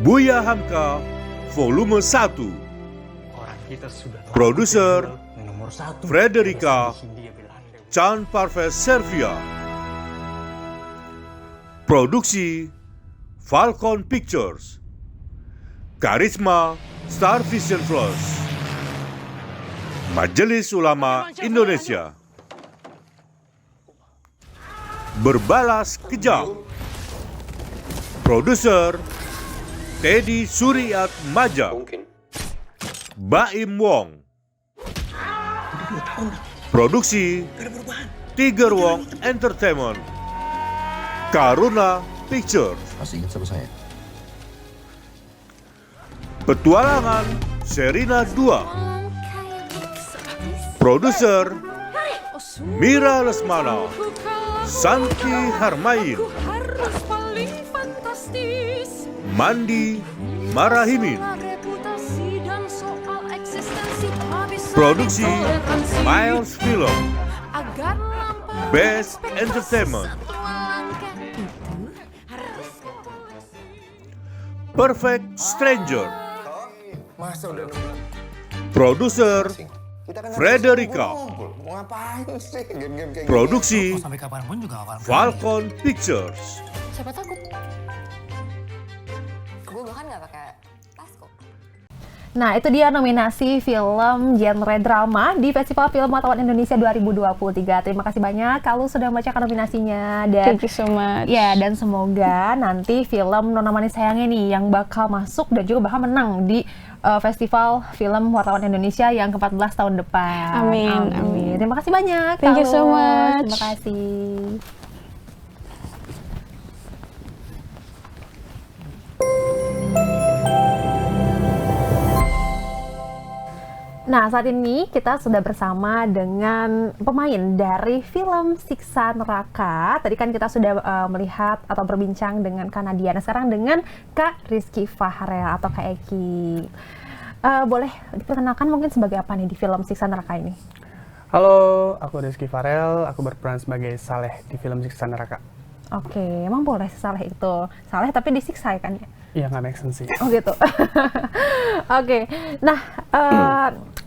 Buya Hamka Volume 1.
Kita sudah
Produser
nomor 1
Frederica Chan Parves Servia. Produksi Falcon Pictures. Karisma Star Vision Plus. Majelis Ulama Indonesia. Berbalas kejam. Produser Teddy Suryat Maja. Baim Wong. Produksi Tiger Wong Entertainment. Karuna Pictures.
Masih ingat sama saya?
Petualangan Sherina 2. Produser Mira Lesmana, Santi Harmain, Mandi Marahimin. Produksi Miles Film. Best Entertainment. Perfect Stranger. Produser Frederica. Produksi Falcon Pictures.
Siapa takut? Gue bahkan nggak pakai tas kok.
Nah, itu dia nominasi film genre drama di Festival Film Wartawan Indonesia 2023. Terima kasih banyak kalau sudah membacakan nominasinya. Dan,
thank you so much.
Ya, dan semoga nanti film Nona Manis Sayangnya nih yang bakal masuk dan juga bakal menang di Festival Film Wartawan Indonesia yang ke-14 tahun depan.
Amin, amin.
Terima kasih banyak.
Thank you so much.
Terima kasih. Nah, saat ini kita sudah bersama dengan pemain dari film Siksa Neraka. Tadi kan kita sudah melihat atau berbincang dengan Kak Nadia. Nah, sekarang dengan Kak Rizky Fahrel atau Kak Eki. Boleh diperkenalkan mungkin sebagai apa nih di film Siksa Neraka ini?
Halo, aku Rizky Fahrel. Aku berperan sebagai Saleh di film Siksa Neraka.
Oke, emang boleh Saleh itu? Saleh tapi disiksa ya kan?
Iya, nggak make sense sih.
Oh gitu. Oke, nah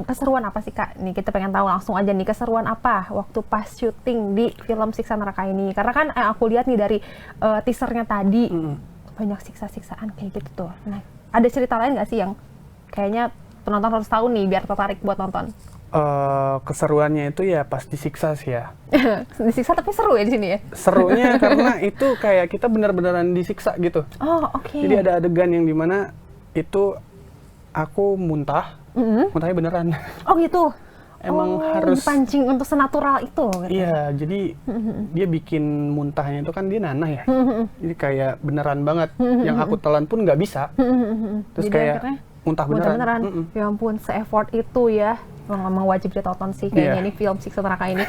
keseruan apa sih Kak? Nih kita pengen tahu langsung aja nih, keseruan apa waktu pas syuting di film Siksa Neraka ini? Karena kan aku lihat nih dari teasernya tadi banyak siksa-siksaan kayak gitu tuh. Nah, ada cerita lain nggak sih yang kayaknya penonton harus tahu nih biar tertarik buat nonton?
Keseruannya itu ya pas disiksa sih ya.
Disiksa tapi seru ya di sini ya?
Serunya karena itu kayak kita benar-benaran disiksa gitu.
Oh, oke.
Jadi ada adegan yang dimana itu aku muntah, muntahnya beneran.
Oh gitu?
Emang harus
dipancing untuk senatural itu? Gitu.
Iya, jadi dia bikin muntahnya itu kan dia nanah ya. Jadi kayak beneran banget. Yang aku telan pun nggak bisa. Terus
jadi
kayak muntah beneran.
Ya ampun, se-effort itu ya. Memang wajib ditonton sih kayaknya ini film Siksa Neraka ini.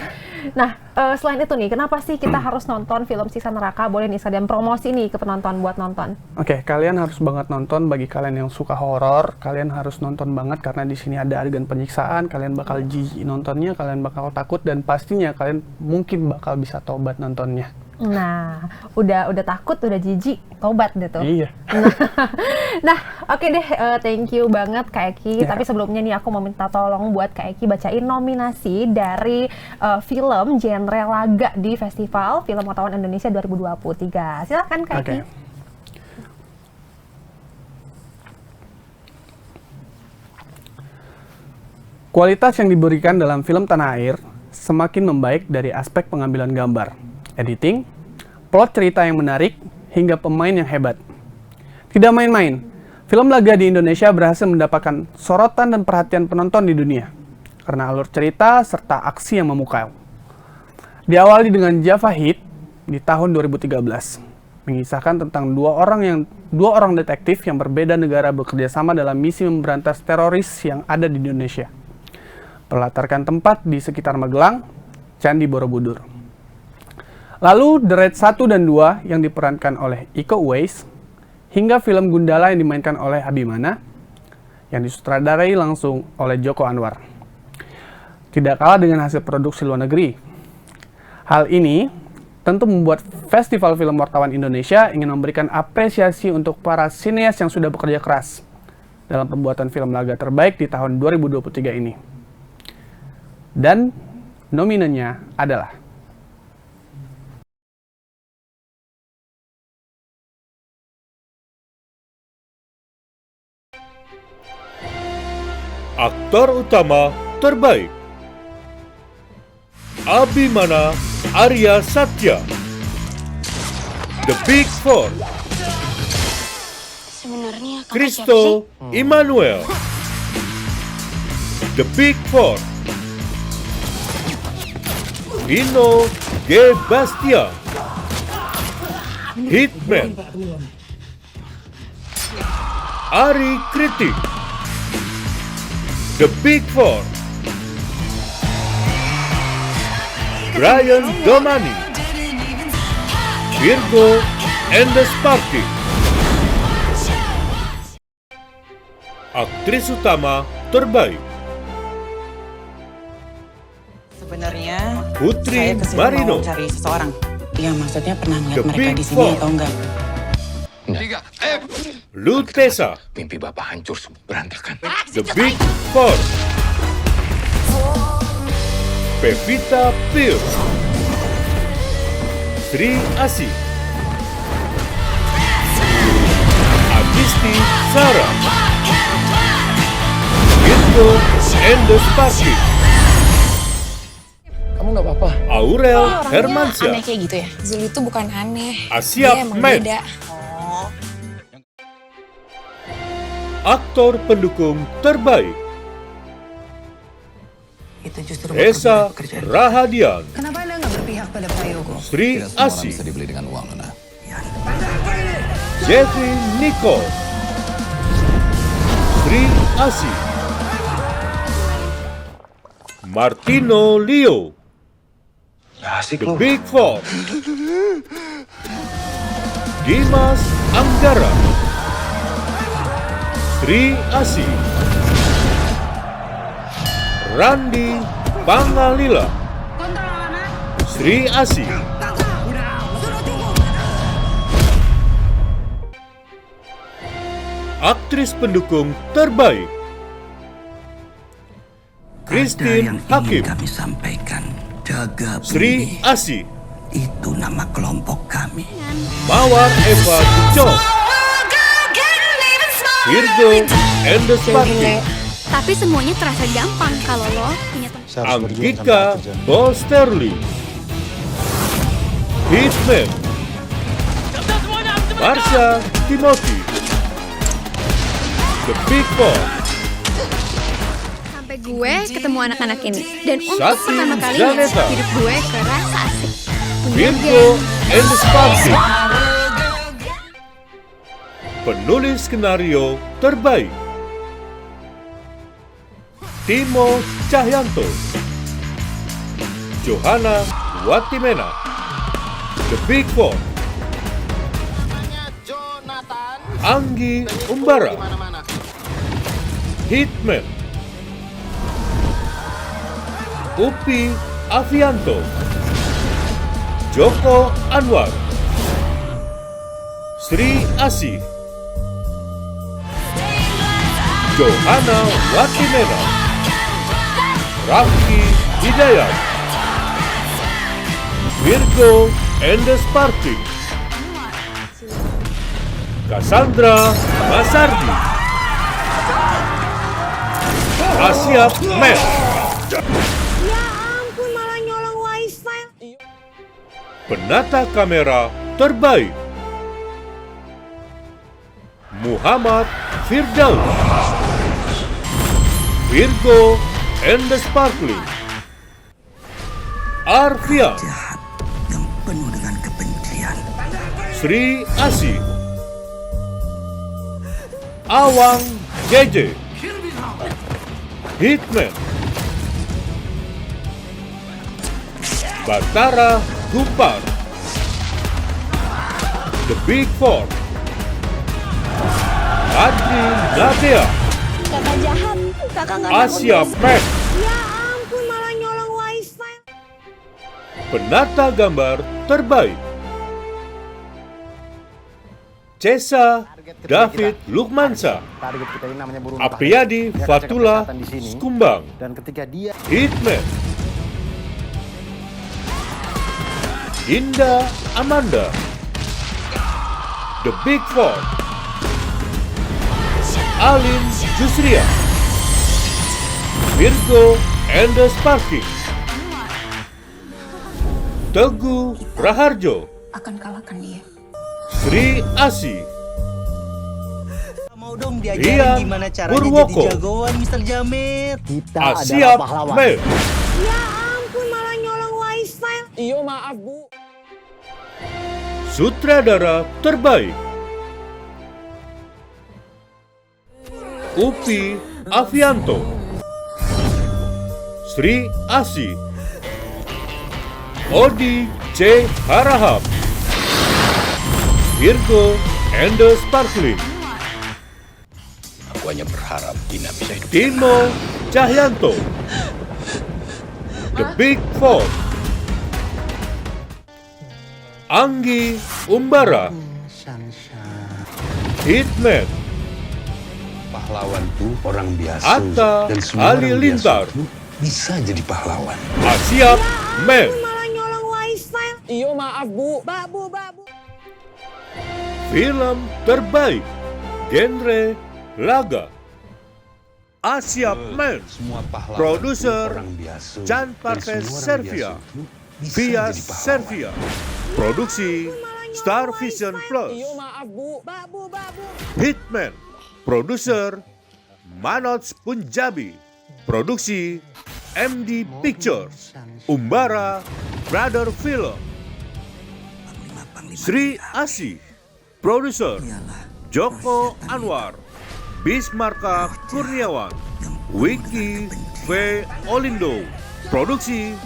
Nah, selain itu nih, kenapa sih kita harus nonton film Siksa Neraka? Boleh nih sekalian promosi nih ke penonton buat nonton.
Oke, kalian harus banget nonton. Bagi kalian yang suka horor, kalian harus nonton banget karena di sini ada adegan penyiksaan. Kalian bakal jijik nontonnya, kalian bakal takut dan pastinya kalian mungkin bakal bisa tobat nontonnya.
Nah, udah takut, udah jijik, tobat deh tuh.
Iya.
Nah, oke deh, thank you banget Kak Eki. Tapi sebelumnya nih aku mau minta tolong buat Kak Eki bacain nominasi dari film genre laga di Festival Film Wartawan Indonesia 2023. Silakan Kak Eki.
Kualitas yang diberikan dalam film Tanah Air semakin membaik dari aspek pengambilan gambar, editing, plot cerita yang menarik, hingga pemain yang hebat. Tidak main-main, film laga di Indonesia berhasil mendapatkan sorotan dan perhatian penonton di dunia karena alur cerita serta aksi yang memukau. Diawali dengan Java Hit di tahun 2013, mengisahkan tentang dua orang detektif yang berbeda negara bekerja sama dalam misi memberantas teroris yang ada di Indonesia. Berlatarkan tempat di sekitar Magelang, Candi Borobudur. Lalu The Raid 1 dan 2 yang diperankan oleh Iko Uwais, hingga film Gundala yang dimainkan oleh Abimana, yang disutradarai langsung oleh Joko Anwar. Tidak kalah dengan hasil produksi luar negeri. Hal ini tentu membuat Festival Film Wartawan Indonesia ingin memberikan apresiasi untuk para sineas yang sudah bekerja keras dalam pembuatan film laga terbaik di tahun 2023 ini. Dan nominannya adalah
Aktor utama terbaik Abimana Arya Satya, The Big Four,
Sebenarnya
Kristo Immanuel, The Big Four, Dino G. Bastian, Hitman, Ari Kritik, The Big Four, Brian Domani, Virgo and the Sparky. Aktris utama terbaik
Sebenarnya
Putri
saya kesini
Marino,
mau cari seseorang. Ya maksudnya pernah ngeliat
The
mereka
Big
di sini
Four.
atau enggak?
Lutesa,
Mimpi Bapak hancur berantakan.
The Big Four, Pevita Pierce, Sri Asih, Adisti Sarah, Virgo and the Sparky.
Kamu nggak apa-apa?
Aurel Hermansyah,
Aneh kayak gitu ya? Zul itu bukan aneh.
Asia
Dia emang
Men.
beda.
Aktor pendukung terbaik
Itu justru
Esa Rahadian,
Kenapa Anda nggak berpihak pada Pak Yogo?
Sri Asih,
bisa dibeli dengan uang, Nona.
Jeffrey Nicole, Sri Asih, Martino Leo,
Asik
The
lu.
Big Four, Dimas Anggara, Sri Asih, Randi Pangalila, Sri Asih, aktris pendukung terbaik Christine Hakim,
Kami sampaikan, jaga
Sri Asih,
itu nama kelompok kami.
Mawar Eva Dicok, Virgo and the Sparky,
Tapi semuanya terasa gampang kalau lo punya teman.
Anggika Bolsterli, Hitman, Marsha Timothy, The Big Four,
Sampai gue ketemu anak-anak ini. Dan untuk
Sati
pertama kalinya
Zaneta,
hidup gue kerasa asik. Punya
Virgo
geng.
and the Sparky. Penulis skenario terbaik Timo Cahyanto, Johanna Watimena, The Big Four, Anggi Umbara, Hitman, Upi Avianto, Joko Anwar, Sri Asih, Johanna Watimena, Raffi Hidayat, Virgo and the Sparky, Cassandra Masardi, Asia Men,
Ya ampun, malah nyolong wifi.
penata kamera terbaik Muhammad Firdaus, Virgo and the Sparkling, Arfian,
Penuh dengan kebencian.
Sri Asih, Awang JJ, Hitman, Batara Gumpar, The Big Four, Adri Nadia,
Kakak jahat. Kakak nggak
Asia Men,
Ya ampun, malah nyolong wifi.
penata gambar terbaik Cesa David Lukmansa,
Target kita ini namanya burung
Apriyadi
Dia
Fatullah
kesehatan di sini.
Skumbang,
Dan ketika dia
Hitman, Dinda Amanda, The Big Four, Alin Jusria, Virgo and the Sparky, Teguh Raharjo,
Akan kalahkan dia.
Sri Asih,
Mau dong
Rian
diajarin gimana caranya
Purwoko,
jadi jagoan Mr. Jamir.
Asia Men,
Ya ampun, malah nyolong wifi.
Iyo maaf Bu.
Sutradara terbaik Upi Avianto, Sri Asih, Odi C. Harahap, Virgo and the Sparkling,
Aku hanya berharap Dina bisa hidup
Timo Cahyanto, The Big Four, Anggi Umbara, Hitman,
pahlawan tuh orang biasa.
Atta
Dan semua orang
Halilintar,
biasa tuh bisa jadi pahlawan.
Asiap Men,
Iyo maaf bu. Bu.
film terbaik genre laga. Asiap Men,
Semua pahlawan
produser
tuh orang biasa.
Chan
Dan
Parves
semua orang
Servia,
biasa tuh bisa
via
jadi pahlawan.
Servia, produksi Star Vision Plus,
Iyo maaf bu.
Hitman, produser Manoj Punjabi, produksi MD Pictures, Umbara Brother Film, Sri Asih, produser Joko Anwar, Bismarka Kurniawan, Wiki V. Olindo, produksi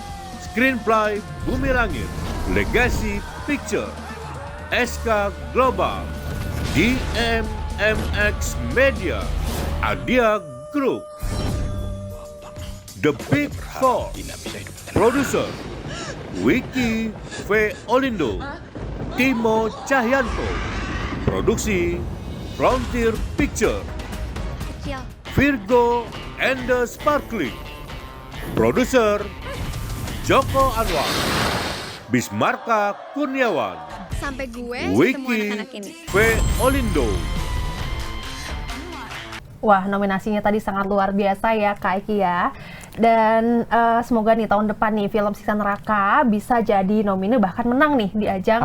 Screenplay Bumi Langit, Legacy Picture, SK Global, DMMX Media, Adia Group, The Big Four, produser Wiki V. Olindo, Timo Cahyanto, produksi Frontier Picture, Virgo and the Sparkling, produser Joko Anwar, Bismarka Kurniawan,
Sampai gue ketemu
Wiki
anak-anak ini.
V. Olindo.
Wah, nominasinya tadi sangat luar biasa ya Kak Eki ya. Dan semoga nih tahun depan nih film Siksa Neraka bisa jadi nomine bahkan menang nih di ajang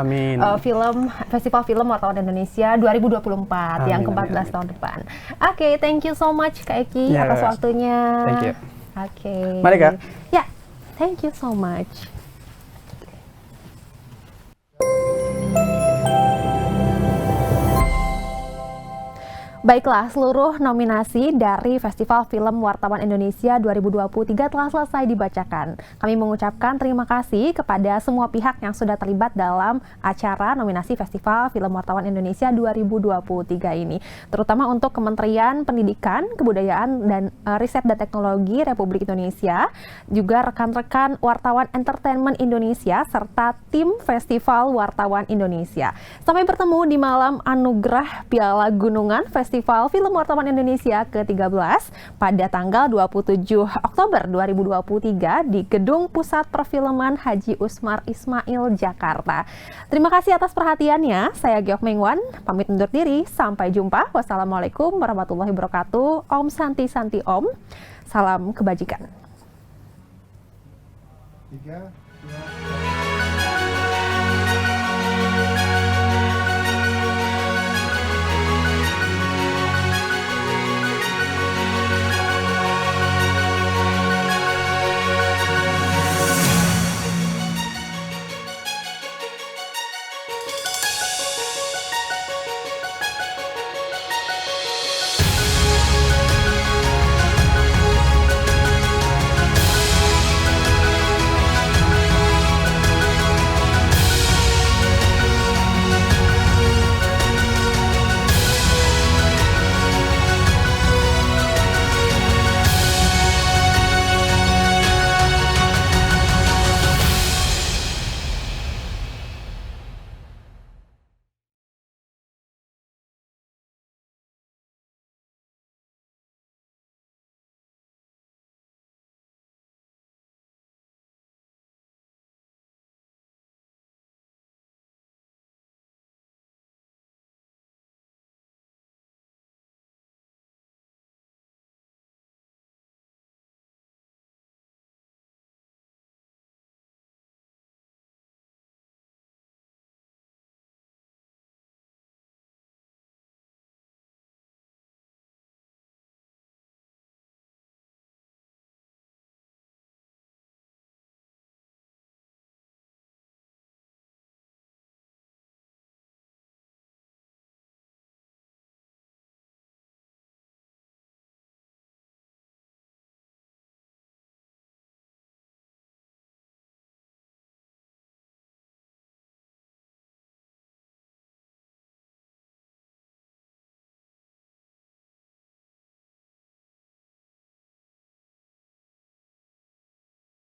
Festival Film Wartawan Indonesia 2024 yang ke-14 tahun depan. Oke, thank you so much Kak Eki atas waktunya.
Thank you.
Oke.
Mari Kak.
Ya, thank you so much. Baiklah, seluruh nominasi dari Festival Film Wartawan Indonesia 2023 telah selesai dibacakan. Kami mengucapkan terima kasih kepada semua pihak yang sudah terlibat dalam acara nominasi Festival Film Wartawan Indonesia 2023 ini. Terutama untuk Kementerian Pendidikan, Kebudayaan, dan Riset dan Teknologi Republik Indonesia, juga rekan-rekan Wartawan Entertainment Indonesia, serta tim Festival Wartawan Indonesia. Sampai bertemu di malam anugerah Piala Gunungan Festival Film Wartawan Indonesia ke-13 pada tanggal 27 Oktober 2023 di Gedung Pusat Perfilman Haji Usmar Ismail, Jakarta. Terima kasih atas perhatiannya. Saya Giok Mengwan, pamit undur diri. Sampai jumpa. Wassalamualaikum warahmatullahi wabarakatuh. Om Santi Santi Om. Salam kebajikan.
3